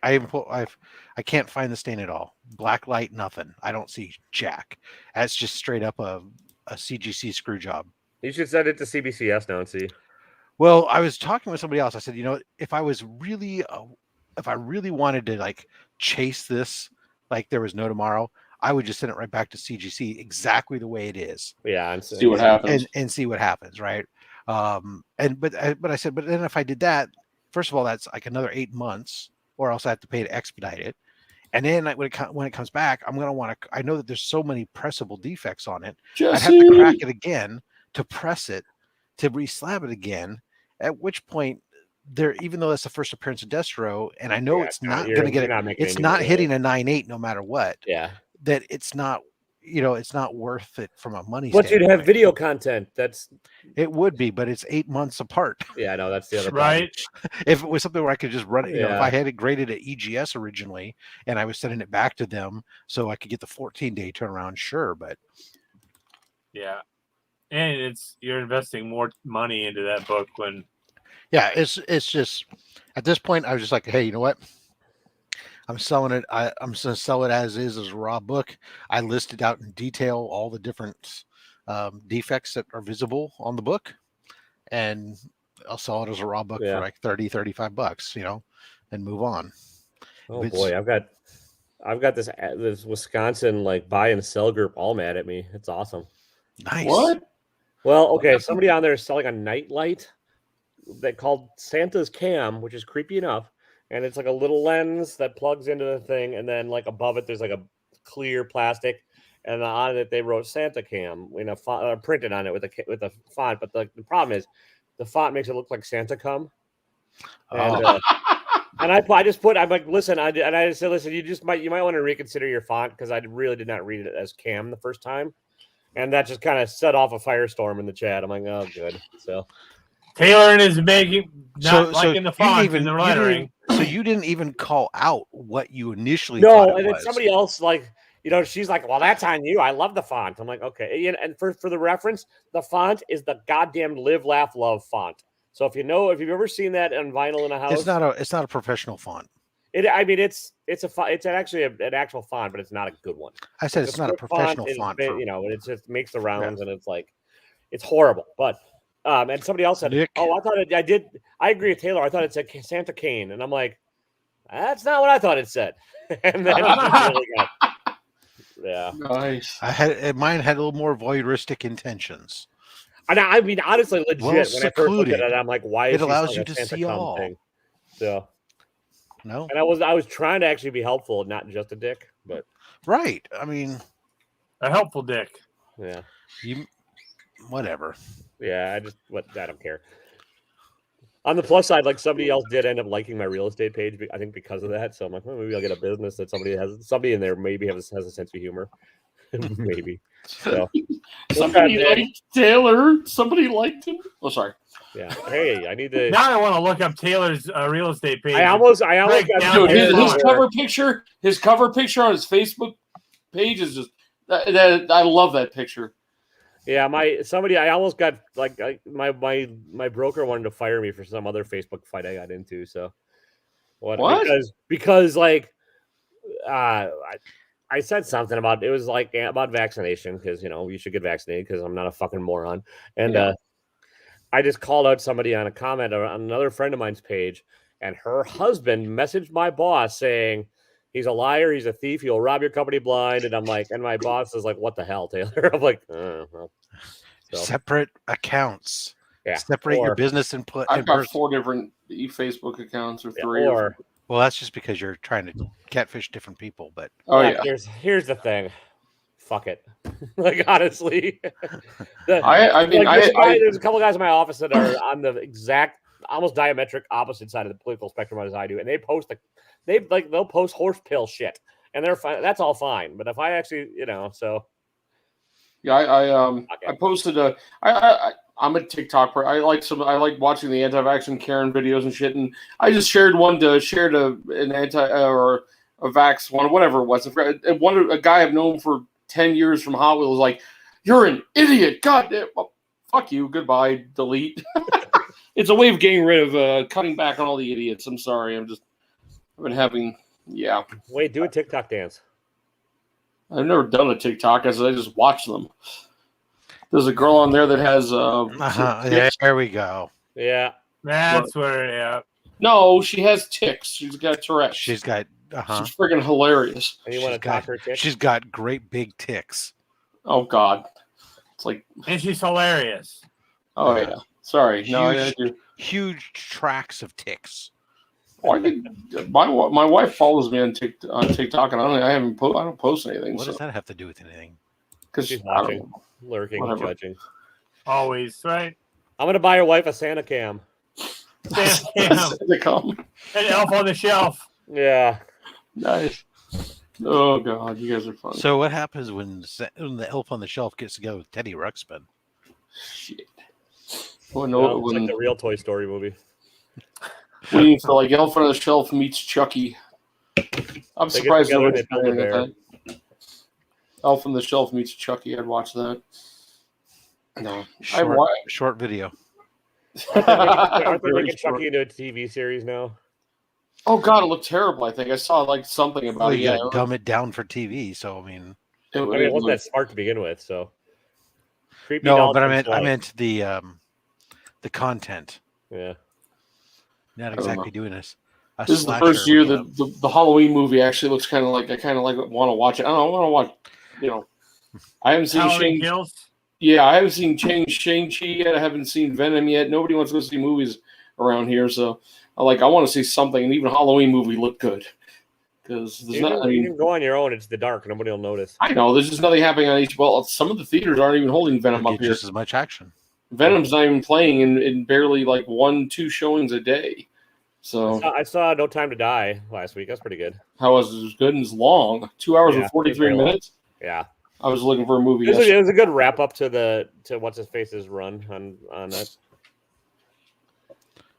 find the stain at all. Black light, nothing. I don't see jack. That's just straight up a CGC screw job. You should send it to CBCS now and see. Well, I was talking with somebody else. I said, if I really wanted to like chase this, like there was no tomorrow, I would just send it right back to CGC exactly the way it is. Yeah, and See what happens. And see what happens, right? But I said, but then if I did that, first of all, that's like another 8 months, or else I have to pay to expedite it. And then when it comes back, I'm gonna want to. I know that there's so many pressable defects on it. I'd have to crack it again to press it, to re-slab it again. At which point, even though that's the first appearance of Destro, and I know it's not going to get it, it's not hitting a 9.8 no matter what. Yeah, that it's not. It's not worth it from a money. But you'd have video content. It would be, but it's 8 months apart. Yeah, I know that's the other right. If it was something where I could just run it, if I had it graded at EGS originally and I was sending it back to them so I could get the 14-day turnaround, sure, but yeah, and you're investing more money into that book when. Yeah, it's just at this point I was just like, hey, you know what? I'm selling it. I'm just going to sell it as is, as a raw book. I listed out in detail all the different defects that are visible on the book, and I'll sell it as a raw book for like $30-$35, and move on. Oh boy, I've got this Wisconsin like buy and sell group all mad at me. It's awesome. Nice. What? Well, okay, somebody on there is selling a nightlight they called Santa's Cam, which is creepy enough. And it's like a little lens that plugs into the thing, and then like above it, there's like a clear plastic, and on it they wrote Santa Cam, printed on it with a font. But the problem is, the font makes it look like Santa Cum. And, and I'm like, listen, I said, listen, you might want to reconsider your font, because I really did not read it as Cam the first time, and that just kind of set off a firestorm in the chat. I'm like, oh, good. So Taylor and his making liking the font and the lettering. So you didn't even call out what you initially no, thought it and then was. somebody else she's like, well, that's on you. I love the font. I'm like, okay. And for the reference, the font is the goddamn Live, Laugh, Love font. So if you've ever seen that on vinyl in a house, it's not a professional font. It's actually an actual font, but it's not a good one. I said it's not a professional font. It just makes the rounds, and it's like, it's horrible. But and somebody else said, Nick. "Oh, I thought it. I did. I agree with Taylor. I thought it said Santa Cane," and I'm like, "That's not what I thought it said." And then yeah, nice. Mine had a little more voyeuristic intentions. And I mean, honestly, legit. Well when I first looked at it, I'm like, "Why is it allows she you a to Santa see Cum all. thing?" So No. And I was trying to actually be helpful, not just a dick, but Right. I mean, A helpful dick. yeah. Whatever. Yeah, I don't care. On the plus side, like somebody else did end up liking my real estate page, I think because of that. So I'm like, well, maybe I'll get a business that somebody in there maybe has a sense of humor. Maybe. So somebody liked Taylor. Somebody liked him. Oh, sorry. Yeah. Hey, I need to. Now I want to look up Taylor's real estate page. I almost Break got down his cover picture. His cover picture on his Facebook page is just that I love that picture. Yeah, I almost got my broker wanted to fire me for some other Facebook fight I got into. So what? Because like I said something about it was like about vaccination because you should get vaccinated because I'm not a fucking moron. And I just called out somebody on a comment on another friend of mine's page, and her husband messaged my boss saying he's a liar, he's a thief, he'll rob your company blind. And I'm like, and my boss is like, what the hell, Taylor? I'm like, well. So. Separate accounts. Yeah. Separate your business input. I've got 4 different Facebook accounts or 3. Well, that's just because you're trying to catfish different people. But here's the thing. Fuck it. Like honestly, there's a couple guys in my office that are on the exact, almost diametric opposite side of the political spectrum as I do, and they'll post horse pill shit, and they're fine. That's all fine. But if I actually, so yeah, I posted I'm a TikToker. I like watching the anti-vaccine Karen videos and shit, and I just shared an anti or a vax one, whatever it was. A guy I've known for 10 years from Hot Wheels was like, "You're an idiot! God damn, fuck you, goodbye, delete." It's a way of getting rid of cutting back on all the idiots. I'm sorry, I've been having Wait, do a TikTok dance. I've never done a TikTok. I just watch them. There's a girl on there that has there we go. Yeah. That's where No, she has tics. She's got Tourette's. She's got She's friggin' hilarious. And you want to talk her tics? She's got great big ticks. Oh God. It's like, and she's hilarious. Oh yeah. Sorry. Huge tracks of ticks. Oh, my wife follows me on TikTok, and I don't post anything. What does that have to do with anything? Because she's watching, lurking, and judging. Always, right? I'm gonna buy your wife a Santa cam. Santa cam. An elf on the shelf. Yeah. Nice. Oh God, you guys are fun. So what happens when the elf on the shelf gets to go with Teddy Ruxpin? Shit. It's like the real Toy Story movie. We feel like Elf on the Shelf meets Chucky. I'm surprised nobody's playing at that. Elf on the Shelf meets Chucky. I'd watch that. No, short video. Aren't they making Chucky into a TV series now? Oh God, it looked terrible. I think I saw something about it. You gotta dumb it down for TV. So I mean, it wasn't that smart to begin with. So but I meant the content. Yeah. Not exactly doing this. This is the first year that the Halloween movie actually looks kind of like I want to watch it. I don't want to watch. I haven't seen I haven't seen Shang-Chi yet. I haven't seen Venom yet. Nobody wants to go see movies around here, so I want to see something. And even a Halloween movie looked good because there's you can go on your own. It's the dark. Nobody will notice. I know there's just nothing happening on each. Well, some of the theaters aren't even holding Venom up here. Just as much action. Venom's not even playing in barely 1-2 showings a day. So I saw No Time to Die last week. That's pretty good. How was it? It was good and it's long. 2 hours and 43 minutes. Yeah. I was looking for a movie. It was a good wrap up to what's his face's run on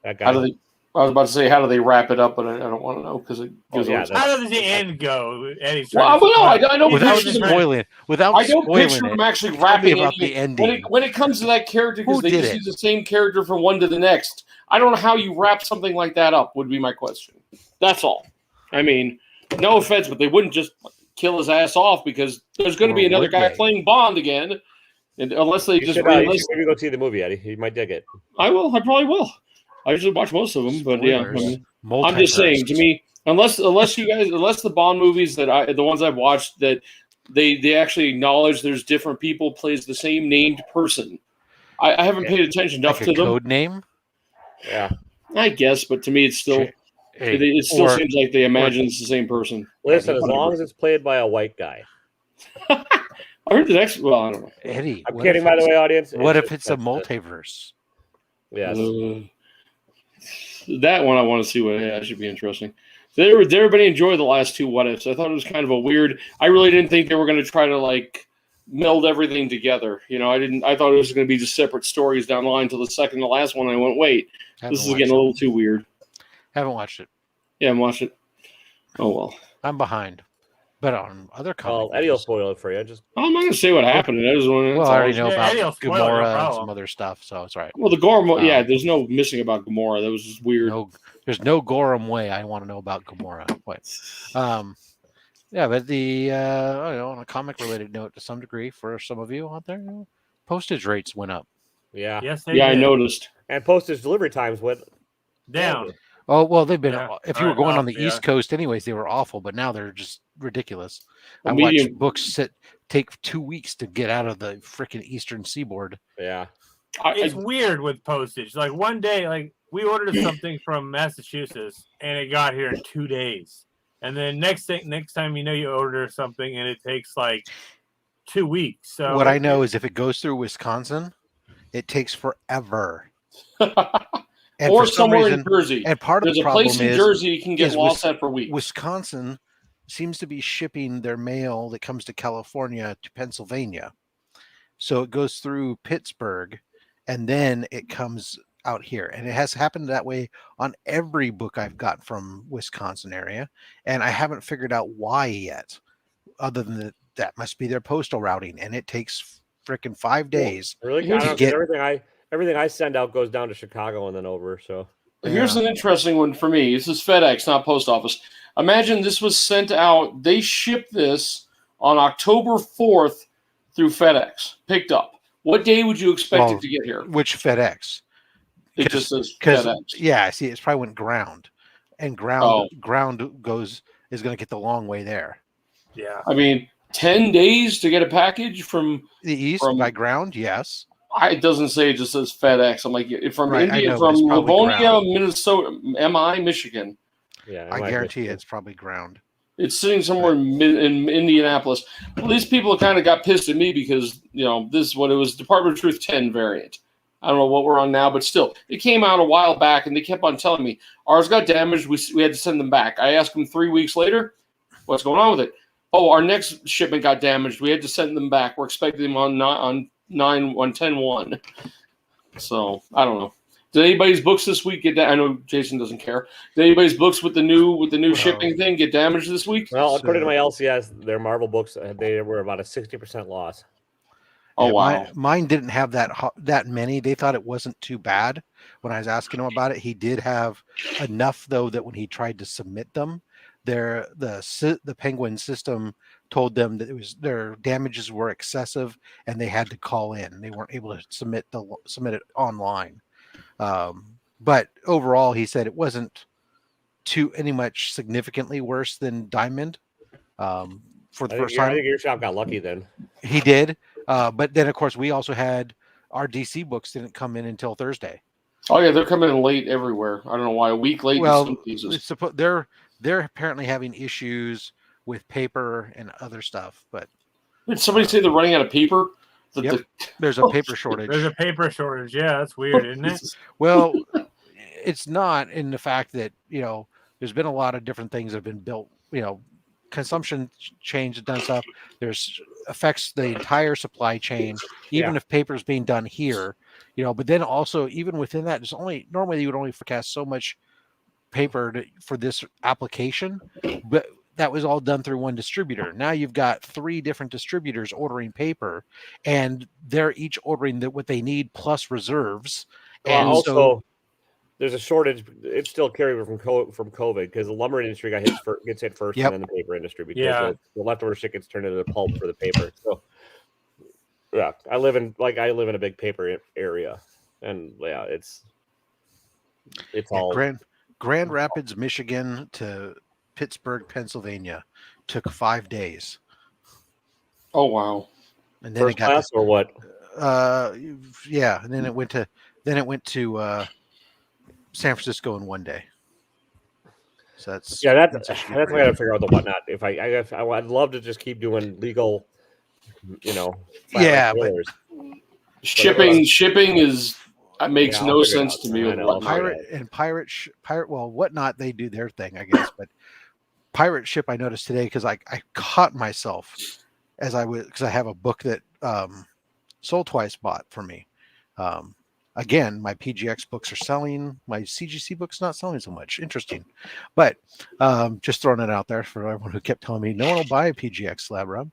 that guy. I was about to say, how do they wrap it up? But I don't want to know because it goes. How does the end go? I know without spoiling it. I don't picture them actually wrapping about the ending. When it comes to that character, because they just use the same character from one to the next. I don't know how you wrap something like that up. Would be my question. That's all. I mean, no offense, but they wouldn't just kill his ass off because there's going to be another guy playing Bond again, and unless they maybe go see the movie, Eddie. You might dig it. I will. I probably will. I usually watch most of them, but I'm just saying. To me, unless the Bond movies the ones I've watched that they actually acknowledge there's different people plays the same named person. I haven't paid attention enough to them. Code name. Yeah, I guess, but to me, it's still It still seems like they imagine it's the same person. Listen, as long as it's played by a white guy. I heard the next. Well, I don't know. Eddie, I'm kidding, by the way, audience. What if it's a multiverse? Yes. That one I want to see. That should be interesting. Did everybody enjoy the last two What Ifs? I thought it was kind of a weird. I really didn't think they were going to try to like meld everything together. You know, I thought it was going to be just separate stories down the line until the second to last one. I went, wait, this is getting a little too weird. Haven't watched it. Yeah, I'm watching it. Oh well, I'm behind. But on other comics, Eddie will spoil it for you. I'm not going to say what happened. I already know about Gamora and some other stuff, so it's all right. Well, the Gamora, there's no missing about Gamora. That was just weird. There's no Gorham way I want to know about Gamora. Yeah, but on a comic related note to some degree for some of you out there, postage rates went up. Yeah. Yes, they did. I noticed. And postage delivery times went down. Oh, well, they've been, if you were going on the East Coast anyways, they were awful, but now they're just ridiculous. I watch books take 2 weeks to get out of the freaking Eastern Seaboard. Yeah. It's weird with postage. Like one day, like we ordered something from Massachusetts and it got here in 2 days. And then next time you order something and it takes like 2 weeks. So what I know is if it goes through Wisconsin, it takes forever. And or somewhere in Jersey. And part of the problem is, there's a place in Jersey you can get lost at for weeks. Wisconsin seems to be shipping their mail that comes to California to Pennsylvania. So it goes through Pittsburgh and then it comes out here. And it has happened that way on every book I've got from Wisconsin area. And I haven't figured out why yet, other than that must be their postal routing. And it takes freaking 5 days. Really? Everything I send out goes down to Chicago and then over. So here's an interesting one for me. This is FedEx, not post office. Imagine this was sent out. They shipped this on October 4th through FedEx, picked up. What day would you expect it to get here? Which FedEx? It just says FedEx. Yeah, see, it's probably went ground, and ground is going to get the long way there. Yeah, I mean, 10 days to get a package from the east by ground. Yes. It doesn't say, it just says FedEx. I'm like, from India, from Livonia, Minnesota, Michigan. Yeah, I guarantee it's probably ground. It's sitting somewhere in Indianapolis. Well, these people kind of got pissed at me because, this is what it was, Department of Truth 10 variant. I don't know what we're on now, but still, it came out a while back, and they kept on telling me, ours got damaged, we had to send them back. I asked them 3 weeks later, what's going on with it? Oh, our next shipment got damaged. We had to send them back. We're expecting them on 10/1. So I don't know. Did anybody's books this week get? I know Jason doesn't care. Did anybody's books with the new shipping thing get damaged this week? Well, according to my LCS, their Marvel books they were about a 60% loss. Oh wow! Mine didn't have that many. They thought it wasn't too bad when I was asking him about it. He did have enough though that when he tried to submit them, the Penguin system told them that their damages were excessive and they had to call in. They weren't able to submit it online. But overall, he said it wasn't any much significantly worse than Diamond. For the first time, I think your shop got lucky then. He did. But then, of course, we also had our DC books didn't come in until Thursday. Oh yeah, they're coming in late everywhere. I don't know why. A week late. Well, they're apparently having issues with paper and other stuff. But did somebody say they're running out of paper? There's a paper shortage. There's a paper shortage. Yeah, that's weird, isn't it? Well, it's not in the fact that there's been a lot of different things that have been built. Consumption change done stuff. There's affects the entire supply chain, even if paper is being done here. But then also even within that, normally you would only forecast so much paper for this application, but that was all done through one distributor. Now you've got 3 different distributors ordering paper, and they're each ordering what they need plus reserves. And also, there's a shortage. It's still carryover from COVID because the lumber industry gets hit first, and then the paper industry because the leftover shit gets turned into the pulp for the paper. So, yeah, I live in a big paper area, and it's all Grand Rapids, Michigan to Pittsburgh, Pennsylvania took 5 days. Oh wow! And then first class or what? Yeah, and then it went to San Francisco in 1 day. So that's that's what I got to figure out the whatnot. If I'd love to just keep doing legal, Yeah, but shipping is makes I'll no figure it sense out. to me. I know, I'll figure it out. pirate. Well, whatnot they do their thing, I guess. But pirate ship, I noticed today because I caught myself as because I have a book that Soul Twice bought for me. Again, my PGX books are selling. My CGC books not selling so much. Interesting, but just throwing it out there for everyone who kept telling me no one will buy a PGX slab, Rob.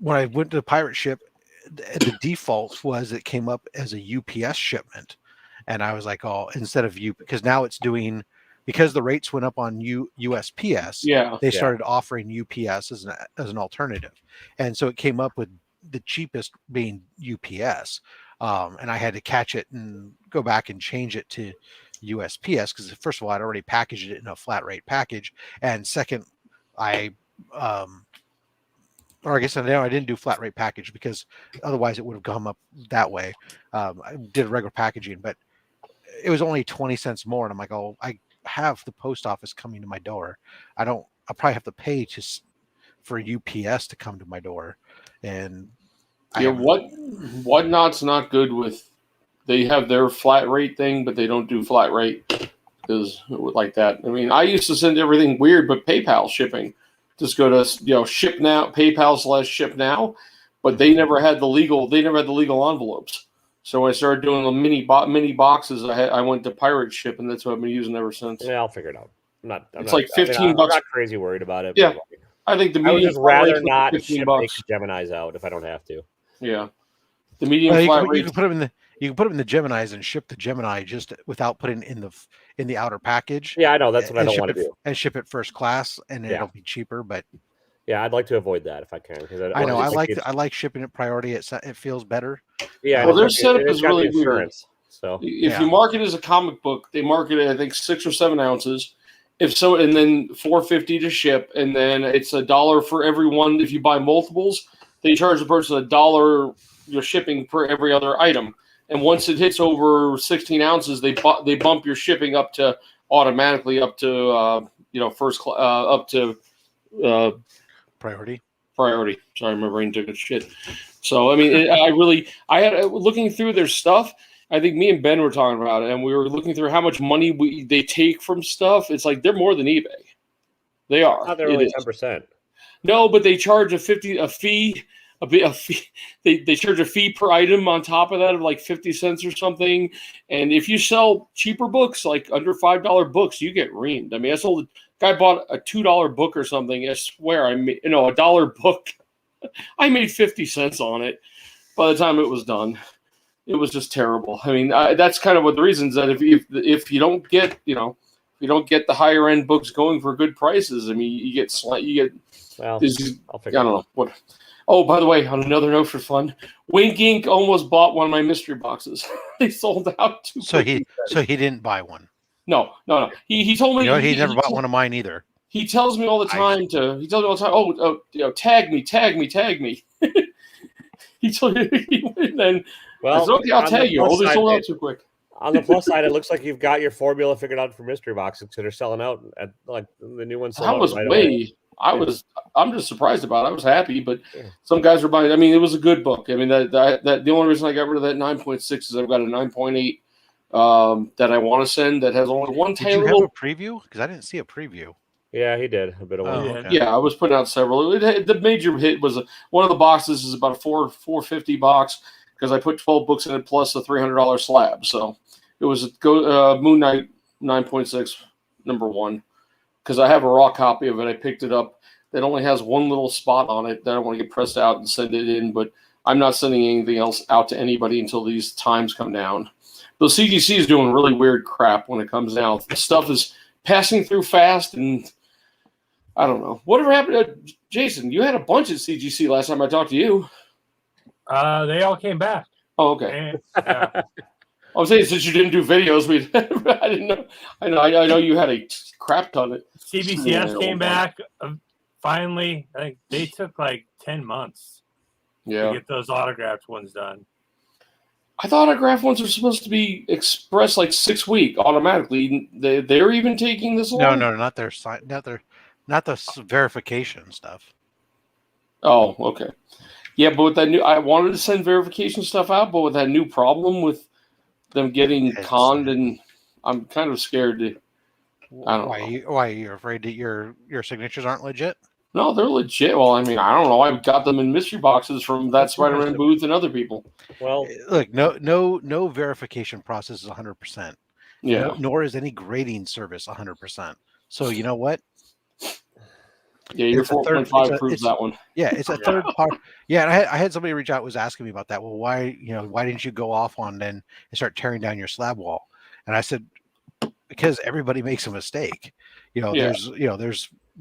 When I went to the pirate ship, the default was it came up as a UPS shipment, and I was like, oh, instead of because now it's doing. Because the rates went up on USPS, they started offering UPS as an alternative, and so it came up with the cheapest being UPS, and I had to catch it and go back and change it to USPS because first of all I'd already packaged it in a flat rate package, and second I didn't do flat rate package because otherwise it would have come up that way. I did regular packaging, but it was only 20 cents more, and I'm like, oh, I have the post office coming to my door. I'll probably have to pay for UPS to come to my door. And whatnot's not good with. They have their flat rate thing, but they don't do flat rate because like that. I mean, I used to send everything weird, but PayPal shipping. Just go to ship now, PayPal/ship now, but they never had the legal envelopes. So when I started doing the mini boxes, I went to pirate ship, and that's what I've been using ever since. Yeah, I'll figure it out. It's like $15. I'm not crazy worried about it. Yeah, I think the medium. I would just rather not ship Geminis out if I don't have to. Yeah, the medium flat rate. You can put them in the Geminis and ship the Gemini just without putting in the outer package. Yeah, I know that's what I don't want to do. And ship it first class, and it'll be cheaper. But yeah, I'd like to avoid that if I can. I know I like shipping it priority. It feels better. Yeah, well, their setup is really weird. So if you mark it as a comic book, they market it I think 6 or 7 ounces. If so, and then $4.50 to ship, and then it's $1 for every one. If you buy multiples, they charge the person $1 shipping per every other item. And once it hits over 16 ounces, they bump your shipping up to automatically up to first up to priority. Sorry, my brain took a shit. So I mean, I had looking through their stuff. I think me and Ben were talking about it, and we were looking through how much money they take from stuff. It's like they're more than eBay. They are. They're only 10%. No, but they charge a fee. They charge a fee per item on top of that of like 50 cents or something. And if you sell cheaper books, like under $5 books, you get reamed. I mean, I sold guy bought a $2 book or something. I swear, I made a $1 book. I made 50 cents on it. By the time it was done, it was just terrible. I mean, that's kind of what the reasons that if you don't get the higher end books going for good prices, I mean, you get. Well, I'll figure. I don't know what. Oh, by the way, on another note for fun, Wink Inc. almost bought one of my mystery boxes. They sold out too. So he didn't buy one. No. He told me he never bought one of mine either. He tells me all the time oh, tag me. He told me then. Well, okay, I'll tag you. They sold out too quick. On the plus side, it looks like you've got your formula figured out for mystery boxes that are selling out at like the new ones. I'm just surprised about it. I was happy, but some guys were buying. I mean, it was a good book. I mean, that the only reason I got rid of that 9.6 is I've got a 9.8 that I want to send that has only one title. Did you have a preview? Because I didn't see a preview. Yeah, he did a bit of one. Okay. Yeah, I was putting out several. The major hit was one of the boxes is about a $450 box because I put 12 books in it plus a $300 slab. So it was Moon Knight 9.6 #1 because I have a raw copy of it. I picked it up. That only has one little spot on it that I want to get pressed out and send it in, but I'm not sending anything else out to anybody until these times come down. The CGC is doing really weird crap when it comes down. The stuff is passing through fast, and I don't know. Whatever happened? Jason, you had a bunch at CGC last time I talked to you. They all came back. Oh, okay. And, I was saying since you didn't do videos, I didn't know. I know you had a crap ton of it. CBCS came back. Finally, I think they took like 10 months to get those autographed ones done. I thought autograph ones are supposed to be expressed like 6 week automatically. They're even taking this long? No, not their not the verification stuff. Oh, okay. Yeah, but with that new, I wanted to send verification stuff out, but with that new problem with them getting conned, and I'm kind of scared to. I don't know. Why you're afraid that your signatures aren't legit? No, they're legit. Well, I mean, I don't know. I've got them in mystery boxes from that Spider-Man booth and other people. Well, look, no verification process is 100%. Yeah. Nor is any grading service 100%. So you know what? Yeah, your 4.5 proves that one. Yeah, it's a third part. Yeah, and I had somebody reach out was asking me about that. Well, why didn't you go off on then and start tearing down your slab wall? And I said, because everybody makes a mistake. There's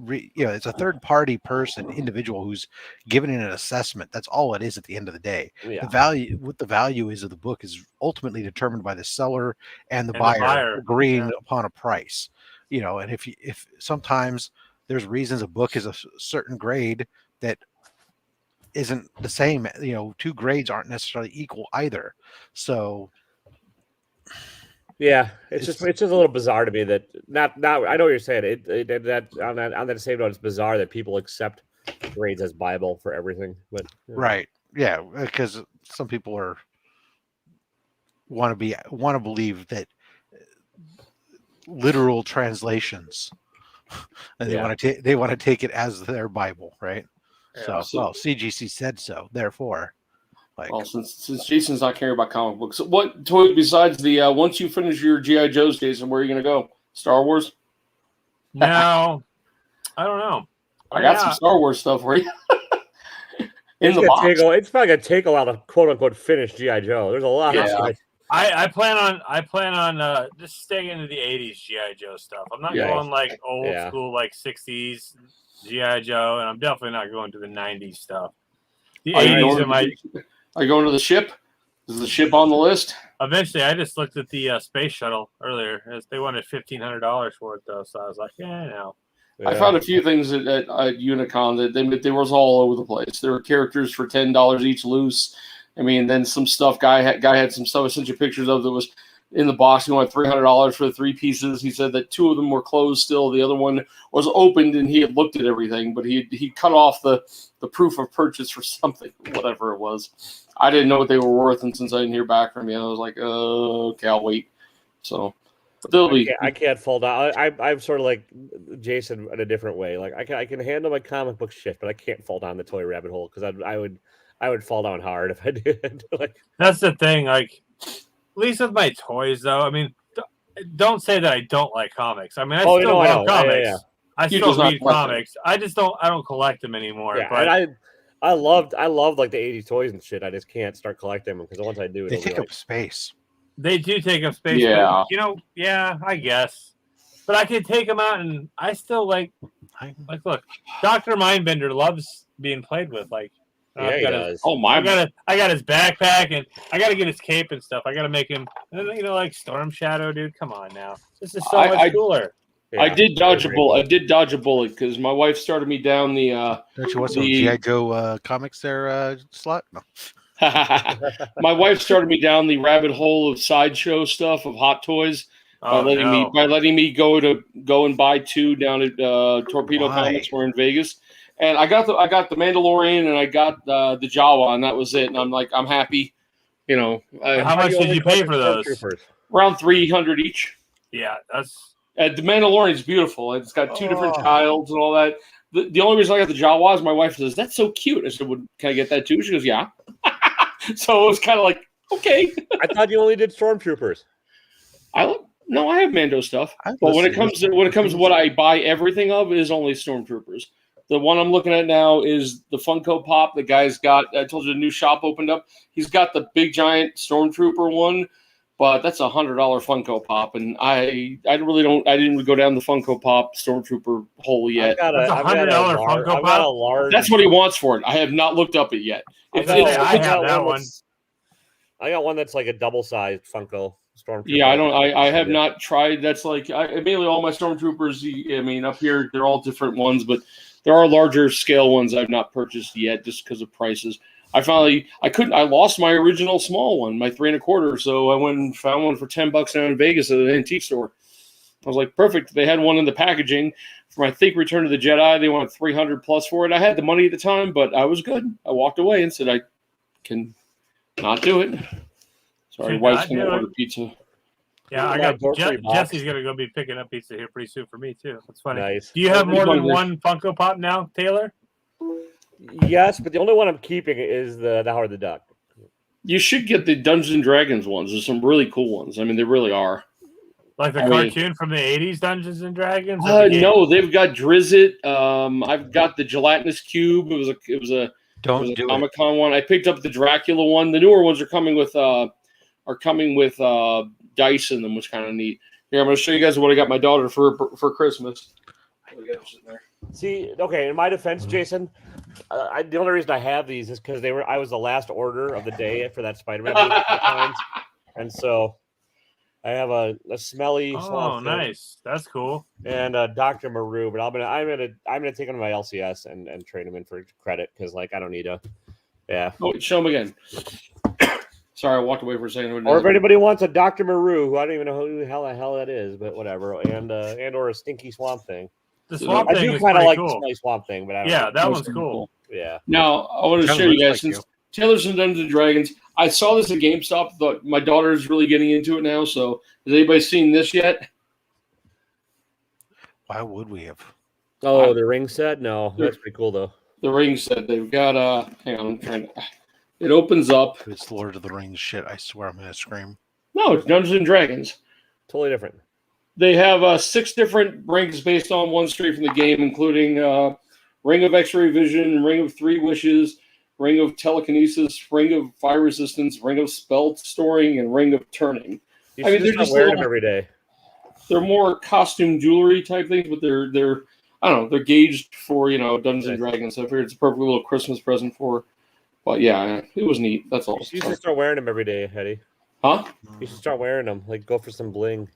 it's a third party person, individual who's giving it an assessment. That's all it is at the end of the day. Yeah. The value is of the book is ultimately determined by the seller and the buyer agreeing upon a price. And if sometimes there's reasons a book is a certain grade that isn't the same. Two grades aren't necessarily equal either. So yeah, it's just a little bizarre to me that not I know what you're saying. That on that same note, it's bizarre that people accept grades as Bible for everything. But right, yeah, because some people want to believe that literal translations, and they want to take it as their Bible, right? Yeah, so CGC said so, therefore. Well, since Jason's not caring about comic books, what toy besides the once you finish your G.I. Joes, Jason, where are you going to go? Star Wars? No, I don't know. I got some Star Wars stuff for you. It's probably going to take a while to quote unquote finish G.I. Joe. There's a lot of stuff. I plan on just staying into the 80s G.I. Joe stuff. I'm not going like old school like 60s G.I. Joe, and I'm definitely not going to the 90s stuff. The 80s Are you going to the ship? Is the ship on the list? Eventually, I just looked at the space shuttle earlier. They wanted $1,500 for it, though. So I was like, no. Yeah. I found a few things at Unicon that they was all over the place. There were characters for $10 each loose. I mean, then some stuff. Guy had some stuff I sent you pictures of that was in the box. He wanted $300 for the 3 pieces. He said that 2 of them were closed still. The other one was opened, and he had looked at everything, but he cut off the proof of purchase for something, whatever it was. I didn't know what they were worth, and since I didn't hear back from you, I was like, okay, I'll wait. So I can't fall down. I'm sort of like Jason in a different way. Like I can handle my comic book shit, but I can't fall down the toy rabbit hole because I would fall down hard if I did. That's the thing. Like, at least with my toys, though. I mean, don't say that I don't like comics. I mean, I still love comics. Yeah. I still read comics. I don't collect them anymore. Yeah, but I loved like the 80s toys and shit. I just can't start collecting them because once I do, they take up space. They do take up space. Yeah. But, I guess. But I could take them out, and I still look. Dr. Mindbender loves being played with. Like, he does. I got his backpack, and I got to get his cape and stuff. I got to make him, like Storm Shadow, dude. Come on now, this is so much cooler. Yeah, I did dodge a bullet because my wife started me down the. Don't you want some G.I. Joe comics there, Slot? No. My wife started me down the rabbit hole of sideshow stuff of Hot Toys by letting me go and buy 2 down at Torpedo Comics. We're in Vegas, and I got the Mandalorian and I got the Jawa, and that was it. And I'm like, I'm happy. How much did you pay for those? Around $300 each. Yeah, that's. The Mandalorian is beautiful. It's got 2 different childs and all that. The only reason I got the Jawa is my wife says, that's so cute. I said, can I get that too? She goes, yeah. So it was kind of like, okay. I thought you only did Stormtroopers. No, I have Mando stuff. But when it comes to what I buy everything of is only Stormtroopers. The one I'm looking at now is the Funko Pop. The guy's got, I told you, the new shop opened up. He's got the big giant Stormtrooper one. But that's $100 Funko Pop, and I didn't go down the Funko Pop Stormtrooper hole yet. That's $100 Funko Pop. That's what he wants for it. I have not looked up it yet. I have that one. I got one that's like a double-sized Funko Stormtrooper. Yeah, I have not tried. That's like mainly all my Stormtroopers. I mean, up here they're all different ones, but there are larger scale ones I've not purchased yet just because of prices. I lost my original small one, my 3 1/4. So I went and found one for $10 down in Vegas at an antique store. I was like, perfect. They had one in the packaging for my Return of the Jedi. They wanted 300 plus for it. I had the money at the time, but I was good. I walked away and said, I can not do it. Sorry, wife's going to order pizza. Yeah, I got Jesse's going to go be picking up pizza here pretty soon for me, too. That's funny. Nice. Do you have more than one Funko Pop now, Taylor? Yes, but the only one I'm keeping is the Howard the Duck. You should get the Dungeons and Dragons ones. There's some really cool ones. I mean, they really are. Like the cartoon from the 80s, Dungeons and Dragons? No, they've got Drizzt. I've got the gelatinous cube. It was a Comic-Con one. I picked up the Dracula one. The newer ones are coming with dice in them, which is kind of neat. Here, I'm going to show you guys what I got my daughter for Christmas. See, okay, in my defense, Jason, the only reason I have these is because I was the last order of the day for that Spider-Man movie, and so I have a smelly. Oh, nice! That's cool. And Dr. Maru, but I'm gonna take him to my LCS and trade him in for credit because I don't need a. Yeah. Oh, show him again. Sorry, I walked away for a second. Or if anybody wants a Dr. Maru, who I don't even know who the hell that is, but whatever, and or a stinky Swamp Thing. The Swamp Thing is kind of like cool. The smelly Swamp Thing, but I don't know. That one's cool. Yeah. Now I want to show you guys since Taylor's in Dungeons and Dragons. I saw this at GameStop. Thought my daughter is really getting into it now. So has anybody seen this yet? Why would we have? Oh, the ring set? No, that's pretty cool though. The ring set. They've got hang on, I'm trying to. It opens up. It's Lord of the Rings shit. I swear I'm gonna scream. No, it's Dungeons and Dragons. Totally different. They have 6 different rings based on one straight from the game, including Ring of X-Ray Vision, Ring of 3 Wishes, Ring of Telekinesis, Ring of Fire Resistance, Ring of Spell Storing, and Ring of Turning. I mean, they're just wearing them every day. They're more costume jewelry type things, but they're I don't know, they're gauged for Dungeons and Dragons. So I figured it's a perfect little Christmas present for. But yeah, it was neat. That's all. You should start wearing them every day, Eddie. Huh? You should start wearing them. Go for some bling.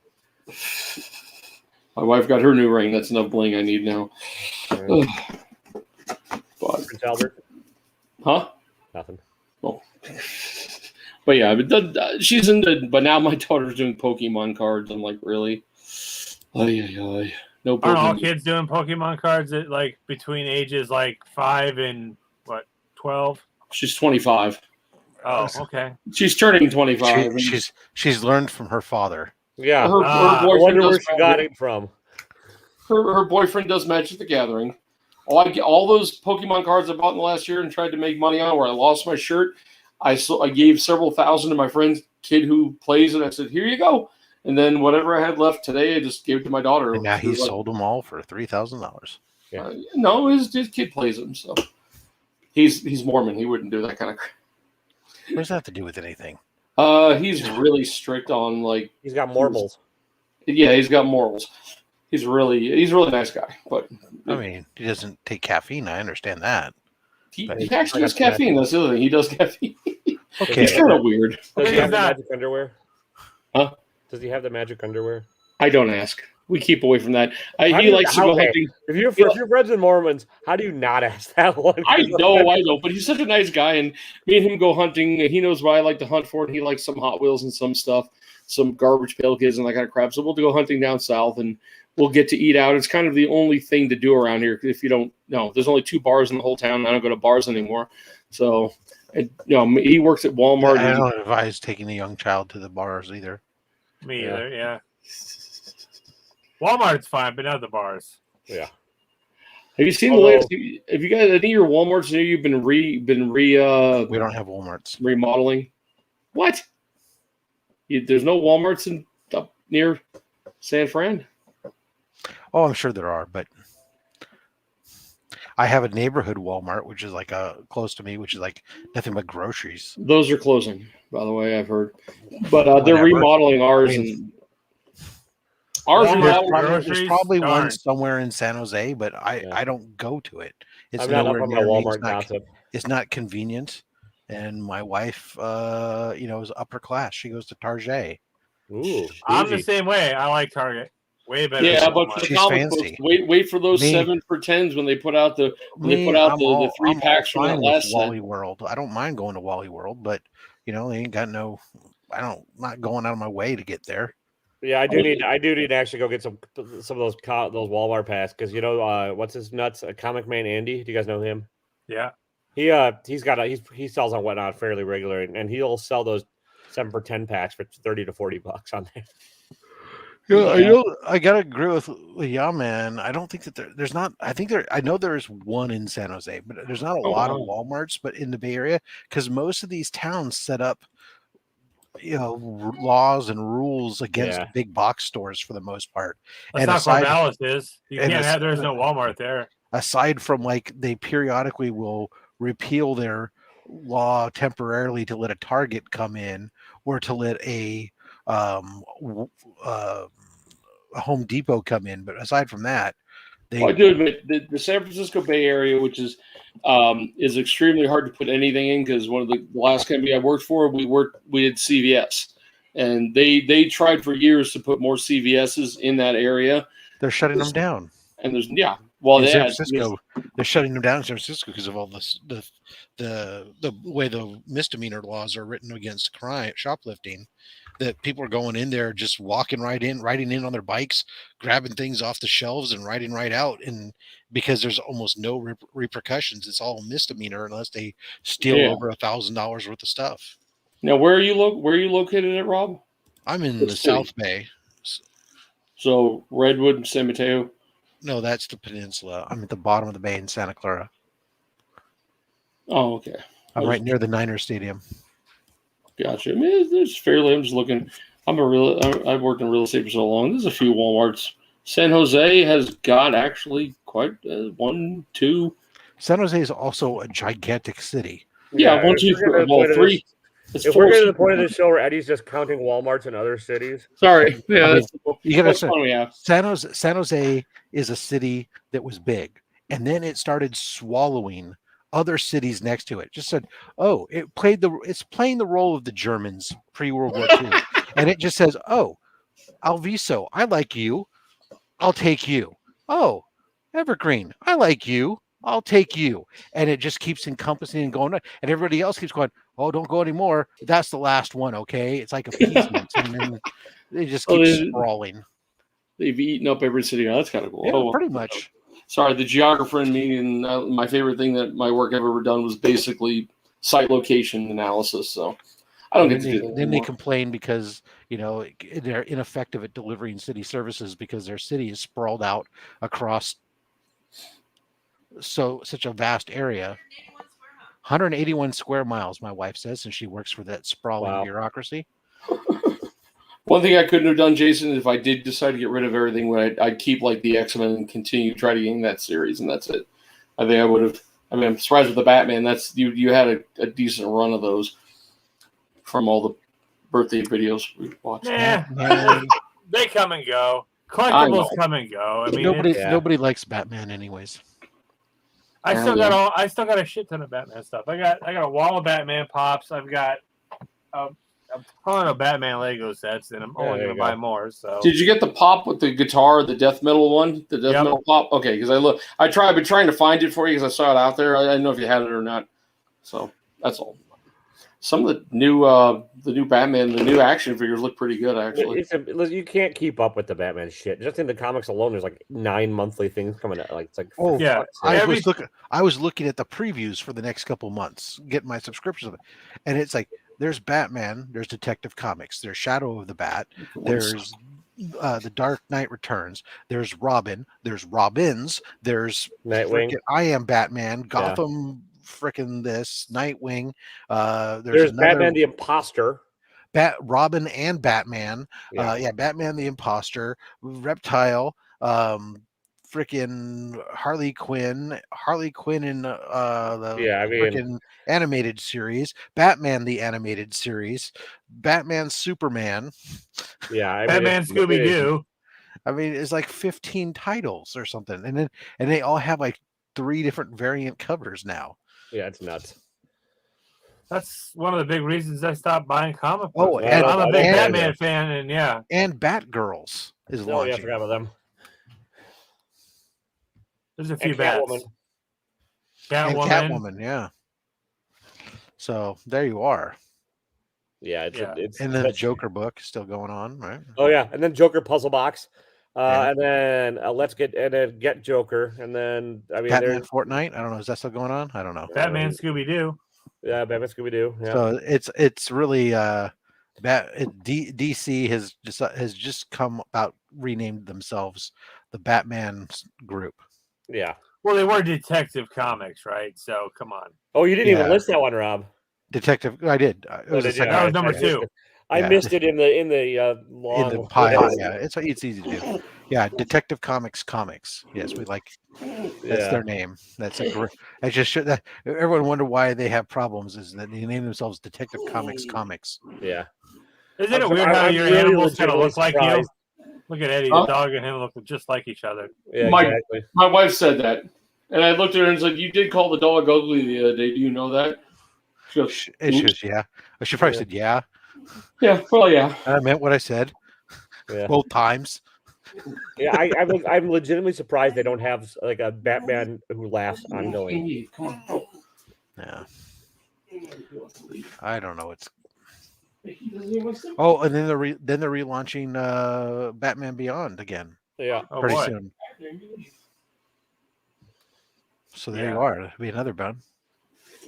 My wife got her new ring. That's enough bling I need now. Right. Prince Albert? Huh? Nothing. Oh. But yeah, she's into. But now my daughter's doing Pokemon cards. I'm like, really? No Pokemon. Aren't all kids doing Pokemon cards at between ages 5 and 12? She's 25. Oh, okay. She's turning 25. She's learned from her father. Yeah. Her I wonder where she got it from. Her boyfriend does Magic the Gathering. All those Pokemon cards I bought in the last year and tried to make money on, where I lost my shirt, I gave several thousand to my friend's kid who plays it. I said, here you go. And then whatever I had left today, I just gave it to my daughter. And now he sold them all for $3,000. Yeah. No, his kid plays them, so he's Mormon. He wouldn't do that kind of crap. What does that have to do with anything? He's really strict on he's got morals. Yeah, he's got morals. He's a really nice guy, but I mean, he doesn't take caffeine. I understand that. He actually does caffeine. That's the other thing. He does caffeine. Okay, he's kind of weird. Does he have the magic underwear? Huh? Does he have the magic underwear? I don't ask. We keep away from that. He likes to go hunting. If you're friends with Mormons, how do you not ask that one? I know, but he's such a nice guy, and me and him go hunting. He knows what I like to hunt for, and he likes some Hot Wheels and some stuff, some Garbage Pail Kids and that kind of crap. So we'll go hunting down south, and we'll get to eat out. It's kind of the only thing to do around here. If you don't know, there's only 2 bars in the whole town. I don't go to bars anymore. So, he works at Walmart. I don't advise taking a young child to the bars either. Me either, yeah. Walmart's fine, but not the bars. Yeah. Have you seen the latest? Have you guys? I think your Walmart's near you been we don't have Walmart's remodeling. What? There's no Walmart's up near San Fran. Oh, I'm sure there are, but I have a neighborhood Walmart, which is close to me, which is nothing but groceries. Those are closing, by the way. I've heard, but they're remodeling ours and. There's probably one somewhere in San Jose, but I don't go to it. It's nowhere near Walmart. It's not convenient, and my wife, is upper class. She goes to Target. Ooh, I'm the same way. I like Target. Way better. Yeah, than but Walmart. for the She's comic fancy. books, wait for those Me- 7 for 10s when they put out the I'm 3 packs from that fine with last set. Wally World. I don't mind going to Wally World, but they ain't got no. Not going out of my way to get there. Yeah, I do need to actually go get some of those Walmart pass because what's his nuts? Comic Man Andy. Do you guys know him? Yeah. He sells on Whatnot fairly regular, and he'll sell those 7 for 10 packs for $30 to $40 on there. Yeah, I gotta agree with man. I don't think that there's not. I know there's one in San Jose, but there's not a lot of Walmarts. But in the Bay Area, because most of these towns set up, laws and rules against big box stores for the most part. That's not Corvallis is. You can't have. There's no Walmart there. Aside from they periodically will repeal their law temporarily to let a Target come in or to let a Home Depot come in, but aside from that, I do admit the San Francisco Bay Area, which is extremely hard to put anything in because one of the last company I worked for, we had CVS, and they tried for years to put more CVSs in that area. They're shutting them down, and there's San Francisco, they're shutting them down in San Francisco because of all this the way the misdemeanor laws are written against crime, shoplifting. That people are going in there, just walking riding in on their bikes, grabbing things off the shelves and riding right out. And because there's almost no repercussions, it's all misdemeanor unless they steal over $1,000 worth of stuff. Now, where are you located at, Rob? I'm in the South Bay. So Redwood and San Mateo? No, that's the peninsula. I'm at the bottom of the bay in Santa Clara. Oh, okay. I'm right near the Niners Stadium. Gotcha. I mean, it's fairly. I'm just looking. I've worked in real estate for so long. There's a few Walmarts. San Jose has got actually quite 1, 2. San Jose is also a gigantic city. Yeah, 1, 2, 3. Well, 3. If we're getting to the point of the show where Eddie's just counting Walmarts in other cities. Sorry. Yeah, you gotta say San Jose is a city that was big, and then it started swallowing other cities next to it. Just said, oh, it's playing the role of the Germans pre-World War II. And it just says, oh, Alviso, I like you. I'll take you. Oh, Evergreen, I like you. I'll take you. And it just keeps encompassing and going on. And everybody else keeps going, oh, don't go anymore. That's the last one, okay? It's like appeasement. And then they just keep sprawling. They've eaten up every city. Oh, that's kind of cool. Yeah, pretty much. Sorry, the geographer in me, and my favorite thing that my work I've ever done was basically site location analysis. So I don't get to do that. Then they complain because they're ineffective at delivering city services because their city is sprawled out across such a vast area. 181 square miles, my wife says, and she works for that sprawling bureaucracy. One thing I couldn't have done, Jason, if I did decide to get rid of everything, I'd keep like the X-Men and continue to try to gain that series, and that's it. I think I would have. I mean, I'm surprised with the Batman. That's you had a decent run of those from all the birthday videos we watched. Yeah, they come and go. Collectibles come and go. I mean, nobody likes Batman, anyways. I still got a shit ton of Batman stuff. I got a wall of Batman pops. I've got a ton of Batman Lego sets, and I'm only going to buy more. So, did you get the pop with the guitar, the death metal one, the death metal pop? Okay, because I've been trying to find it for you because I saw it out there. I didn't know if you had it or not. So that's all. Some of the new Batman, the new action figures look pretty good, actually. You can't keep up with the Batman shit. Just in the comics alone, there's like 9 monthly things coming out. Like it's like I was looking at the previews for the next couple months, getting my subscriptions of it, and it's like there's Batman, there's Detective Comics, there's Shadow of the Bat, there's the Dark Knight Returns, there's Robin, there's Robins, there's Nightwing. I Am Batman, Gotham. Frickin' this Nightwing. There's Batman the Imposter. Robin and Batman. Batman the Imposter. Reptile. Frickin' Harley Quinn. Harley Quinn in the animated series. Batman the animated series. Batman Superman. Yeah, Batman Scooby Doo. I mean, it's like 15 titles or something, and they all have like 3 different variant covers now. Yeah, it's nuts. That's one of the big reasons I stopped buying comic books. Oh, and I'm a big Batman fan, and and Batgirls. is Oh yeah, I launching. forgot about them. There's a few And bats. Catwoman. And Catwoman. Catwoman, yeah. So there you are. Yeah, it's And then the Joker book is still going on, right? Oh yeah, and then Joker puzzle box, Yeah. and then get Joker, and then I mean Batman Fortnite. I don't know. Is that still going on? I don't know. Batman Scooby Doo. Yeah, Batman Scooby Doo. Yeah. So it's really DC has just come about renamed themselves the Batman group. Yeah. Well, they were Detective Comics, right? So come on. Oh, you didn't even list that one, Rob. Detective. I did. It was the second. That was number 2. I missed it in the long in the pile. Yeah, it's easy to do. Yeah, Detective Comics. Yes, we like. That's their name. That's a great. I just should. That, everyone wonder why they have problems. Is that they name themselves Detective Comics? Yeah. Isn't it weird how your really animals kind of look like you? surprised. Look at Eddie, the dog, and him look just like each other. Yeah, exactly. My wife said that, and I looked at her and said, "You did call the dog ugly the other day. Do you know that?" She goes, yeah. She probably said, yeah. Yeah, well, yeah. I meant what I said. Yeah. Both times. Yeah, I'm legitimately surprised they don't have like a Batman who laughs ongoing. Yeah. I don't know. It's. Oh, and then they're relaunching Batman Beyond again. Yeah. Pretty soon. So there you are. That'll be another bun.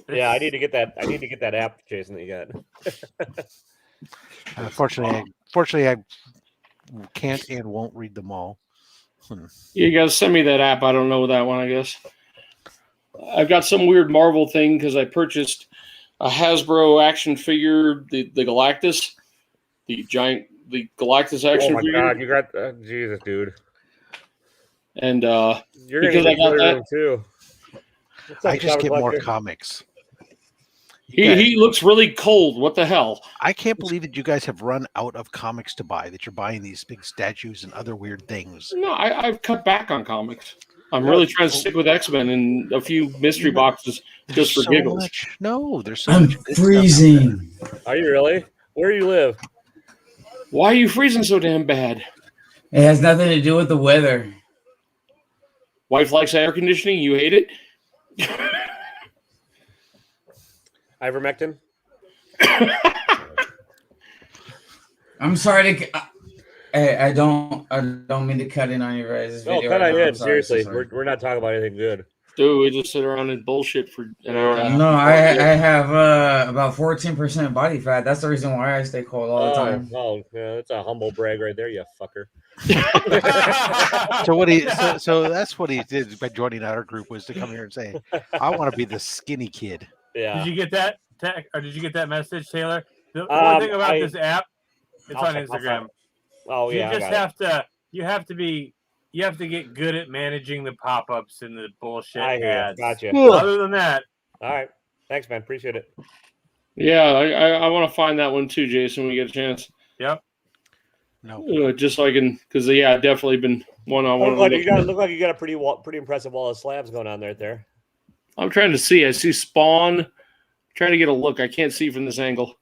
Yeah, I need to get that app, Jason, that you got. Fortunately, I can't and won't read them all. You guys send me that app. I don't know that one, I guess. I've got some weird Marvel thing because I purchased a Hasbro action figure, the Galactus, the Galactus action figure. Oh my god, you got Jesus, dude. And you're gonna because get I got that too. I just get more comics. He looks really cold. What the hell? I can't believe that you guys have run out of comics to buy, that you're buying these big statues and other weird things. No, I've cut back on comics. I'm really trying to stick with X-Men and a few mystery boxes just for giggles. There's so I'm much good freezing. Are you really? Where do you live? Why are you freezing so damn bad? It has nothing to do with the weather. Wife likes air conditioning. You hate it? Ivermectin? I'm sorry to. I don't mean to cut in on you guys' video. No, cut on in. Sorry, Seriously, sorry. we're not talking about anything good. Dude, we just sit around and bullshit for an hour and a half. No, I have about 14% body fat. That's the reason why I stay cold all the time. Oh, yeah, that's a humble brag right there, you fucker. So that's what he did by joining our group, was to come here and say, I want to be the skinny kid. Yeah. Did you get that or did you get that message, Taylor? The one thing about this app, it's on Instagram. Oh yeah. You just have to get good at managing the pop-ups and the bullshit ads. Gotcha. Other than that. All right. Thanks, man. Appreciate it. Yeah, I want to find that one too, Jason, when we get a chance. Yep. No. Just so I can, because I've definitely been one-on-one. Look like you got a pretty impressive wall of slabs going on right there. I'm trying to see. I see Spawn. I'm trying to get a look. I can't see from this angle.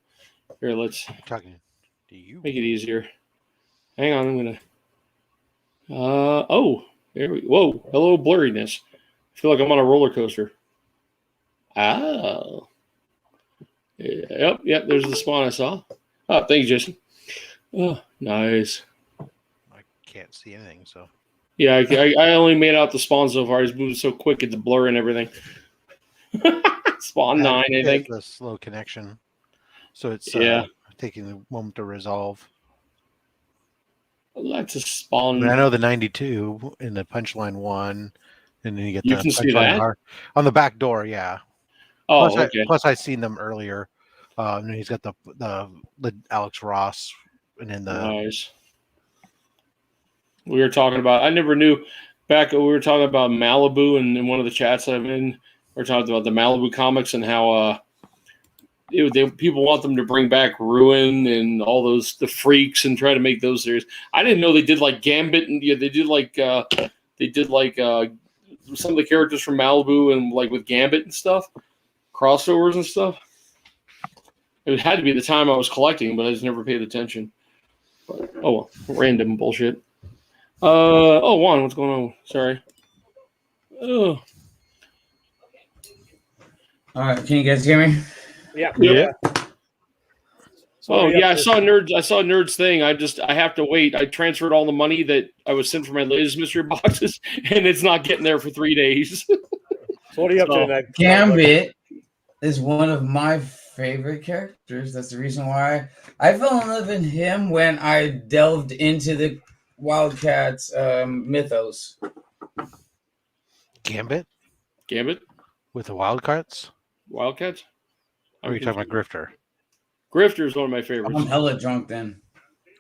Here, let's talking to you. Make it easier. Hang on, I'm gonna. There we. Whoa, hello, blurriness. I feel like I'm on a roller coaster. Oh. Yep. There's the Spawn I saw. Oh, thank you, Jason. Oh, nice. I can't see anything, so. Yeah, I only made out the Spawn so far. He's moving so quick, it's blurring everything. Spawn 9, I think. The slow connection. So it's taking the moment to resolve. That's a Spawn. I know the 92 in the punchline 1, and then you get you the can see that? On the back door, yeah. Oh, Plus I've seen them earlier. And he's got the Alex Ross, and then the nice. We were talking about. I never knew. We were talking about Malibu, and in one of the chats I'm in, we're talking about the Malibu comics and how people want them to bring back Ruin and all the freaks and try to make those series. I didn't know they did like Gambit, and they did like some of the characters from Malibu and like with Gambit and stuff, crossovers and stuff. It had to be the time I was collecting, but I just never paid attention. But, random bullshit. Juan, what's going on? Sorry. Oh. All right, can you guys hear me? Yeah. So Oh yeah, I saw Nerd's thing. I have to wait. I transferred all the money that I was sent for my latest mystery boxes, and it's not getting there for 3 days. So what are you up to tonight? Gambit is one of my favorite characters. That's the reason why I fell in love with him when I delved into the Wildcats mythos. Gambit with the Wildcats. Wildcats? Or are you talking about Grifter? Grifter is one of my favorites. I'm hella drunk then.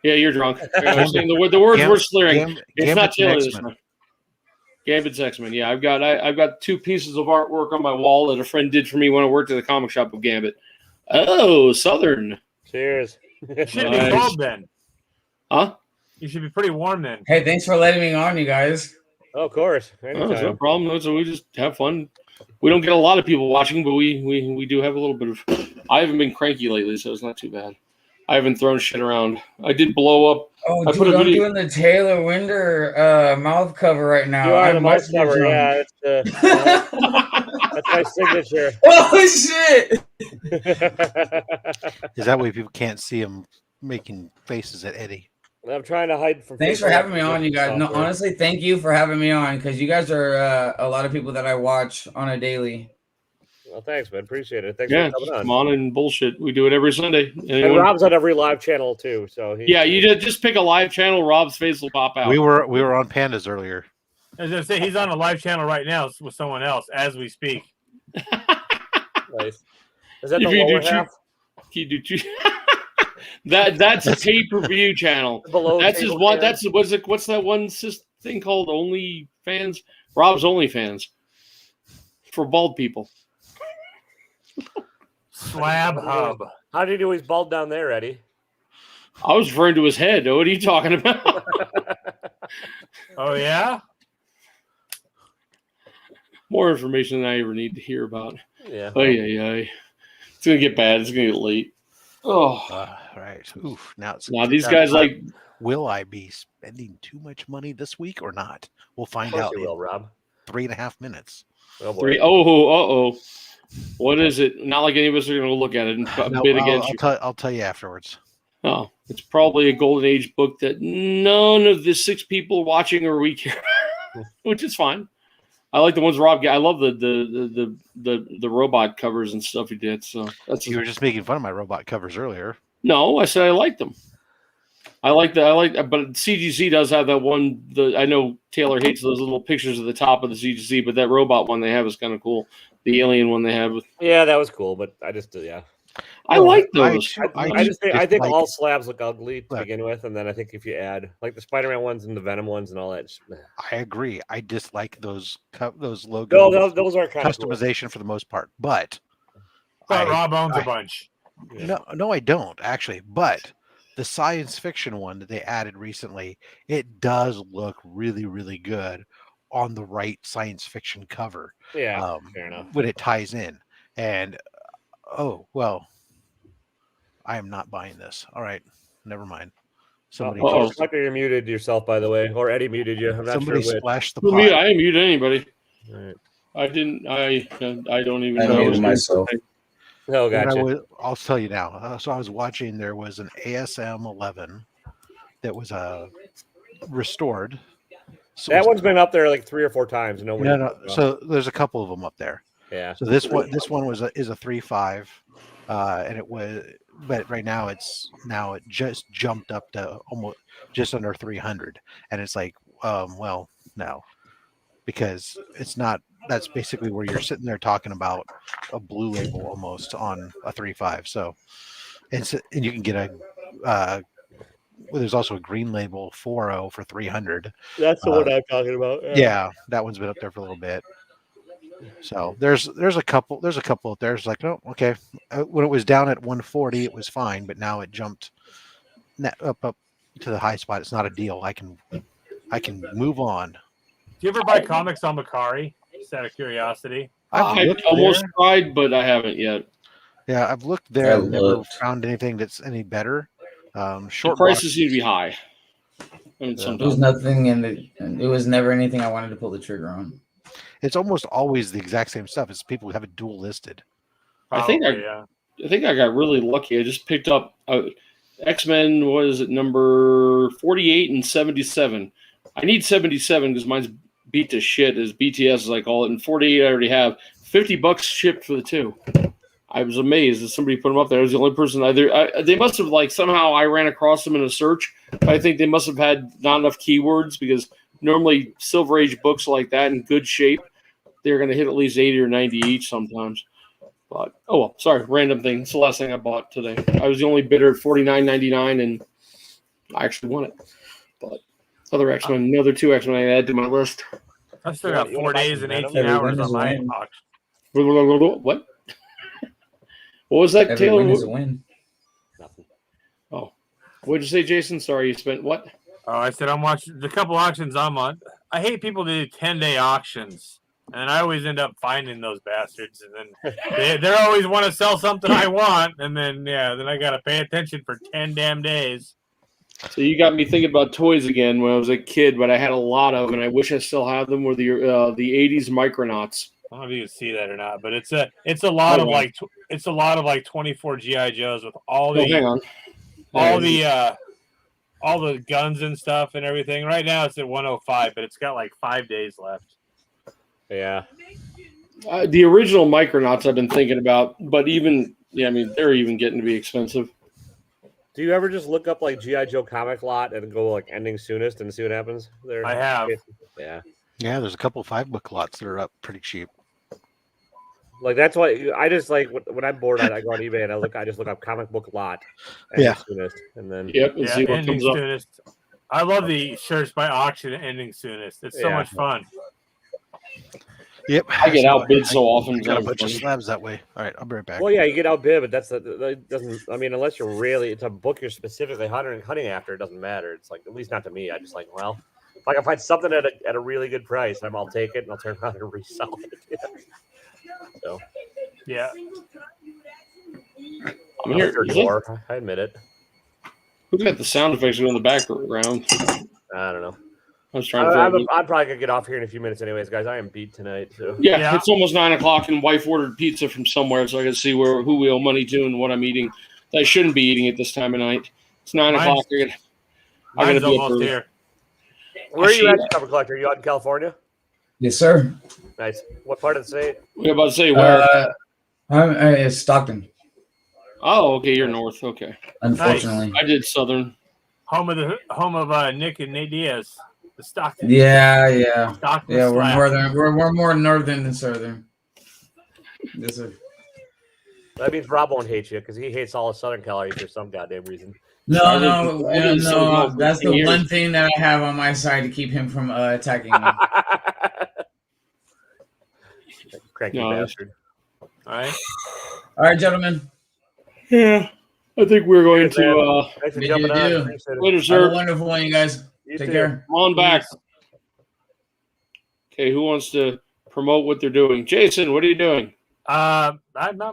Yeah, you're drunk. The words were slurring. It's not chilly this time. Gambit's X-Men. Yeah, I've got 2 pieces of artwork on my wall that a friend did for me when I worked at the comic shop of Gambit. Oh, Southern. Cheers. You should be cold then. Huh? You should be pretty warm then. Hey, thanks for letting me on, you guys. Oh, of course. It's no problem. So we just have fun. We don't get a lot of people watching, but we do have a little bit of. I haven't been cranky lately, so it's not too bad. I haven't thrown shit around. I did blow up. Oh, I dude, I'm doing the Taylor Winder mouth cover right now. You are the mouth cover, yeah. That's my signature. Oh shit! Is that way people can't see him making faces at Eddie? I'm trying to hide from. Thanks for having me on, you guys. No, honestly, thank you for having me on because you guys are a lot of people that I watch on a daily. Well, thanks, man. Appreciate it. Thanks for coming on. Come on and bullshit. We do it every Sunday. And Rob's on every live channel too. So you just pick a live channel. Rob's face will pop out. We were on Pandas earlier. I was gonna say he's on a live channel right now with someone else as we speak. Nice. Is that the lower half? You do two. That's a pay-per-view channel. That's his one. That's what's that one thing called? OnlyFans. Rob's OnlyFans for bald people. Slab Hub. How did he do his bald down there, Eddie? I was referring to his head. What are you talking about? Oh yeah. More information than I ever need to hear about. Yeah. Oh yeah. It's gonna get bad. It's gonna get late. Oh, right. Oof. Now these guys like. Will I be spending too much money this week or not? We'll find out. You will, Rob. 3.5 minutes. Oh, boy. Oh. What is it? Not like any of us are going to look at it and bid against you. I'll tell you afterwards. Oh, it's probably a Golden Age book that none of the 6 people watching or we care, which is fine. I like the ones Rob got. I love the robot covers and stuff he did. So you were just making fun of my robot covers earlier. No, I said I liked them. But CGC does have that one. I know Taylor hates those little pictures at the top of the CGC, but that robot one they have is kind of cool. The alien one they have. Yeah, that was cool, but I just I like those. I think all slabs look ugly to begin with, and then I think if you add like the Spider-Man ones and the Venom ones and all that. I agree. I dislike those logos. No, those are kind customization for the most part, but Rob owns a bunch. No, I don't actually. But the science fiction one that they added recently, it does look really, really good on the right science fiction cover. Yeah, fair enough. When it ties in. And I am not buying this. All right, never mind. Somebody you muted yourself, by the way, or Eddie muted you. I'm not somebody sure splashed the pot. pot. I didn't mute anybody. Right. I didn't. I don't even know. I muted myself. Oh, gotcha. I'll tell you now. So I was watching. There was an ASM 11 that was restored. So that one's been up there like 3 or 4 times. No. So there's a couple of them up there. Yeah. So this one is a 3.5, and it was, but right now it just jumped up to almost just under 300, and it's like, no, because it's not. That's basically where you're sitting there talking about a blue label almost on a 3.5. So, and you can get there's also a green label 4.0 for 300. That's the one I'm talking about. Yeah, that one's been up there for a little bit. So there's a couple up there. It's like, oh, okay. When it was down at 140, it was fine, but now it jumped up to the high spot. It's not a deal. I can move on. Do you ever buy comics on Macari? Just out of curiosity. I almost tried, but I haven't yet. Yeah, I've looked there. I've never found anything that's any better. The prices seem to be high. And It was nothing it was never anything I wanted to pull the trigger on. It's almost always the exact same stuff. It's people who have it dual listed. I think I got really lucky. I just picked up X-Men. What is it? Number 48 and 77. I need 77 because mine's beat to shit, as BTS as I call it. And 48 I already have. $50 shipped for the two. I was amazed that somebody put them up there. I was the only person they must have somehow I ran across them in a search. I think they must have had not enough keywords because normally Silver Age books like that in good shape, they're going to hit at least 80 or 90 each sometimes. But oh well, sorry, random thing. It's the last thing I bought today. I was the only bidder at $49.99, and I actually won it. But another two X-Men I add to my list. I still got 4 days and 18 hours on my auction. What? What was that, Every Taylor? win is a win. Nothing. Oh, what did you say, Jason? Sorry, you spent what? Oh, I said I'm watching the couple auctions I'm on. I hate people that do 10-day auctions, and I always end up finding those bastards. And then they always want to sell something I want, and then I got to pay attention for 10 damn days. So you got me thinking about toys again when I was a kid, but I had a lot of, and I wish I still had them. Were the '80s Micronauts. I don't know if you can see that or not, but it's a lot of 24 GI Joes with all the guns and stuff and everything. Right now it's at 105, but it's got 5 days left. Yeah. The original Micronauts I've been thinking about, but they're even getting to be expensive. Do you ever just look up G.I. Joe comic lot and go ending soonest and see what happens there? I have. Yeah. Yeah, there's a couple 5-book lots that are up pretty cheap. That's why I just when I'm bored, I go on eBay and I just look up comic book lot. Soonest, and then and see what comes up. Soonest. I love the shirts by auction ending soonest. It's so much fun. Yep. I get outbid so often. Got a bunch of slabs that way. All right, I'll be right back. Well, yeah, you get outbid, but that doesn't. I mean, unless you're really, it's a book you're specifically hunting after. It doesn't matter. It's at least not to me. I just if I can find something at a really good price, I'll take it and I'll turn around and resell it. So, yeah. I'm here. I admit it. Who's got the sound effects in the background? I don't know. I was trying I'm probably gonna get off here in a few minutes, anyways, guys. I am beat tonight. So yeah, it's almost 9 o'clock, and wife ordered pizza from somewhere, so I can see who we owe money to and what I'm eating. I shouldn't be eating it this time of night. It's 9 o'clock. I gotta be almost here. Where are you at, Cover Collector? Are you out in California? Yes, sir. Nice. What part of the state? We're about to say where. I'm Stockton. Oh, okay. You're north. Okay. Unfortunately, I did southern. Home of Nick and Nate Diaz. The Stockton. Yeah. Stockton we're northern. We're more northern than southern. Yes, sir. That means Rob won't hate you because he hates all of Southern Cali for some goddamn reason. No. That's the one thing that I have on my side to keep him from attacking me. Cranky bastard. All right, gentlemen. Yeah, I think we're going to. Thanks for jumping on. Later, sir. Have a wonderful one, you guys. Take care. Come on back. Okay, who wants to promote what they're doing? Jason, what are you doing? Not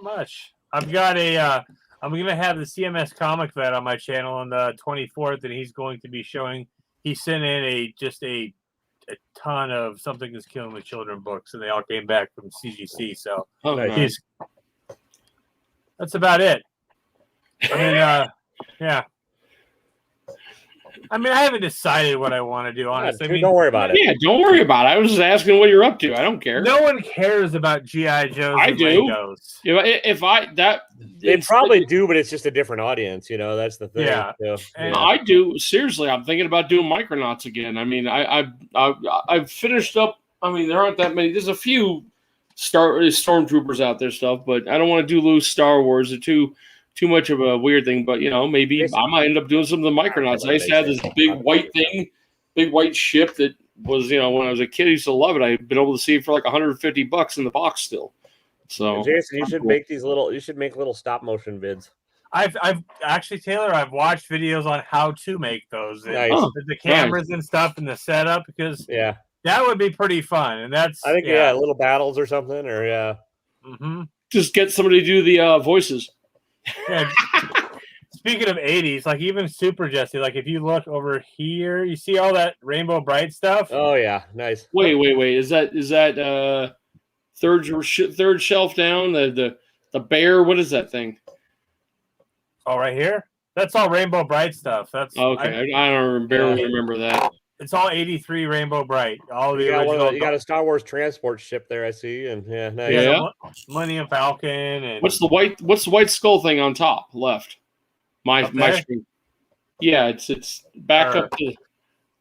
much. I've got I'm going to have the CMS Comic Vet on my channel on the 24th, and he's going to be showing. He sent in a ton of Something Is Killing the Children books, and they all came back from CGC. So that's about it. I haven't decided what I want to do, honestly. Don't worry about it. Yeah, don't worry about it. I was just asking what you're up to. I don't care. No one cares about G.I. Joes I and do. Legos. They probably do, but it's just a different audience. That's the thing. Yeah. I do. Seriously, I'm thinking about doing Micronauts again. I mean, I've finished up. I mean, there aren't that many. There's a few stormtroopers out there stuff, but I don't want to do loose Star Wars. They're too much of a weird thing, but maybe I might end up doing some of the Micronauts. I used to have this big white ship that was, when I was a kid, I used to love it. I've been able to see it for like $150 in the box still. So Jason, you should make little stop motion vids. I've actually, Taylor, I've watched videos on how to make those. Nice. The cameras and stuff and the setup, because that would be pretty fun. And that's little battles or something, or Mm-hmm. Just get somebody to do the voices. Yeah. speaking of 80s, like even Super Jesse, like if you look over here, you see all that Rainbow Bright stuff. Oh yeah, nice. Wait. Is that third shelf down? The bear. What is that thing? Oh, right here. That's all Rainbow Bright stuff. That's okay. I don't barely remember that. It's all 83 Rainbow Bright. All the You got, original. you got a Star Wars transport ship there, I see, and yeah, nice. Yeah. Millennium Falcon. And What's the white skull thing on top left? My screen. Yeah, it's back up to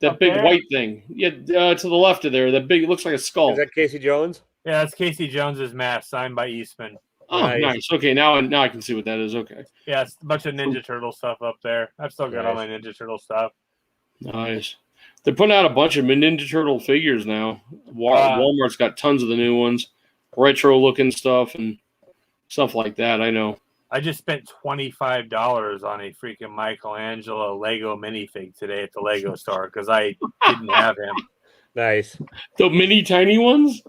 that big white thing. Yeah, to the left of there. That big. It looks like a skull. Is that Casey Jones? Yeah, that's Casey Jones's mask signed by Eastman. Oh, nice. Okay, now I can see what that is. Okay. Yeah, it's a bunch of Ninja Turtle stuff up there. I've still got all my Ninja Turtle stuff. Nice. They're putting out a bunch of Ninja Turtle figures now. Walmart's got tons of the new ones, retro looking stuff and stuff like that. I know. I just spent $25 on a freaking Michelangelo Lego minifig today at the Lego store because I didn't have him. Nice. The mini tiny ones.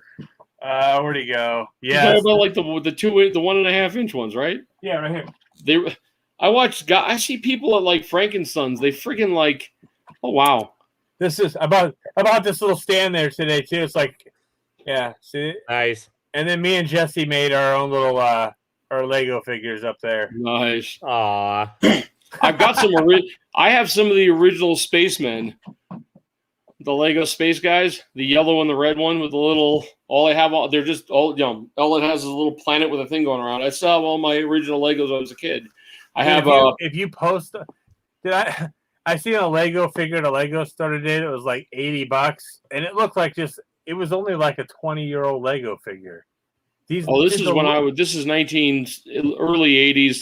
Where'd he go? Yeah, about like the 1.5 inch ones, right? Yeah, right here. I see people at like Frankensons. They freaking like. Oh wow. This is about this little stand there today too. It's like, yeah, see, nice. And then me and Jesse made our own little our Lego figures up there. Nice. Aw. I've got some. I have some of the original spacemen, the Lego space guys, the yellow and the red one with the little. They're just all all it has is a little planet with a thing going around. I still have all my original Legos when I was a kid. I have. If you post, I seen a Lego figure at a Lego store today that was like $80, and it looked like it was only like a 20-year-old Lego figure. This is early 80s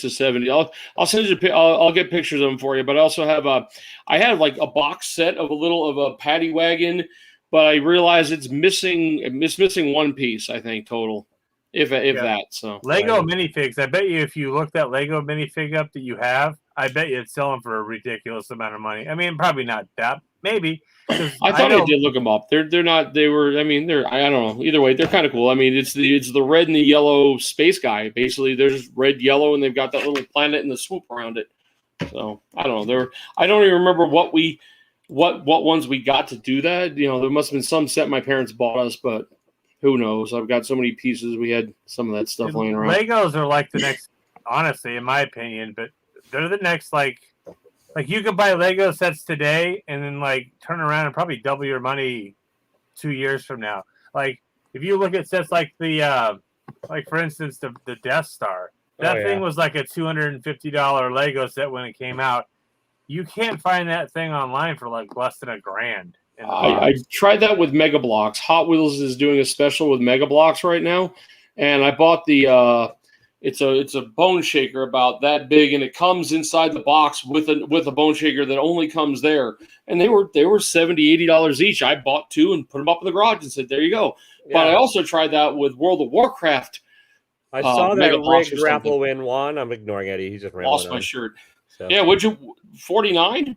to 70s. I'll send you. I'll get pictures of them for you. But I also have I had like a box set of a paddy wagon, but I realized it's missing one piece. I think total, if that. So Lego minifigs. I bet you if you look that Lego minifig up that you have, I bet you it's selling for a ridiculous amount of money. I mean, probably not that. Maybe. I thought I did look them up. They're not. They were. I mean, they're. I don't know. Either way, they're kind of cool. I mean, it's the red and the yellow space guy. Basically, there's red, yellow, and they've got that little planet and the swoop around it. So I don't know. I don't even remember what ones we got to do that. There must have been some set my parents bought us, but who knows? I've got so many pieces. We had some of that stuff laying around. Legos are like the next, honestly, in my opinion, but they're the next like you can buy Lego sets today and then like turn around and probably double your money 2 years from now. Like if you look at sets like the like for instance the Death Star, that thing was like a $250 Lego set when it came out. You can't find that thing online for like less than $1,000. I tried that with Mega Bloks. Hot Wheels is doing a special with Mega Bloks right now, and I bought the. It's a bone shaker about that big, and it comes inside the box with a bone shaker that only comes there. And they were $70-$80 each. I bought two and put them up in the garage and said, "There you go." Yeah. But I also tried that with World of Warcraft. I saw that rigged raffle win one. I'm ignoring Eddie. He's just lost my shirt. So. Yeah, would you 49?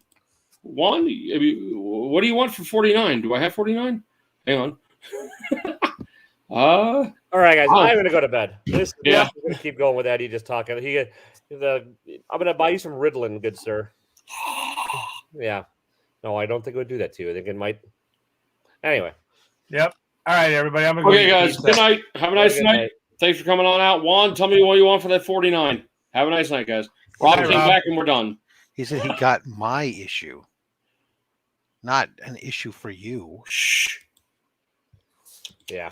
One? What do you want for 49? Do I have 49? Hang on. All right, guys. I'm gonna go to bed. I'm gonna keep going with Eddie just talking. I'm gonna buy you some Ritalin, good sir. Yeah. No, I don't think it would do that to you. I think it might. Anyway. Yep. All right, everybody. I'm gonna go. Okay, guys. Good night. Have a nice night. Thanks for coming on out. Juan, tell me what you want for that 49. Have a nice night, guys. Rob came back and we're done. He said he got my issue, not an issue for you. Shh. Yeah.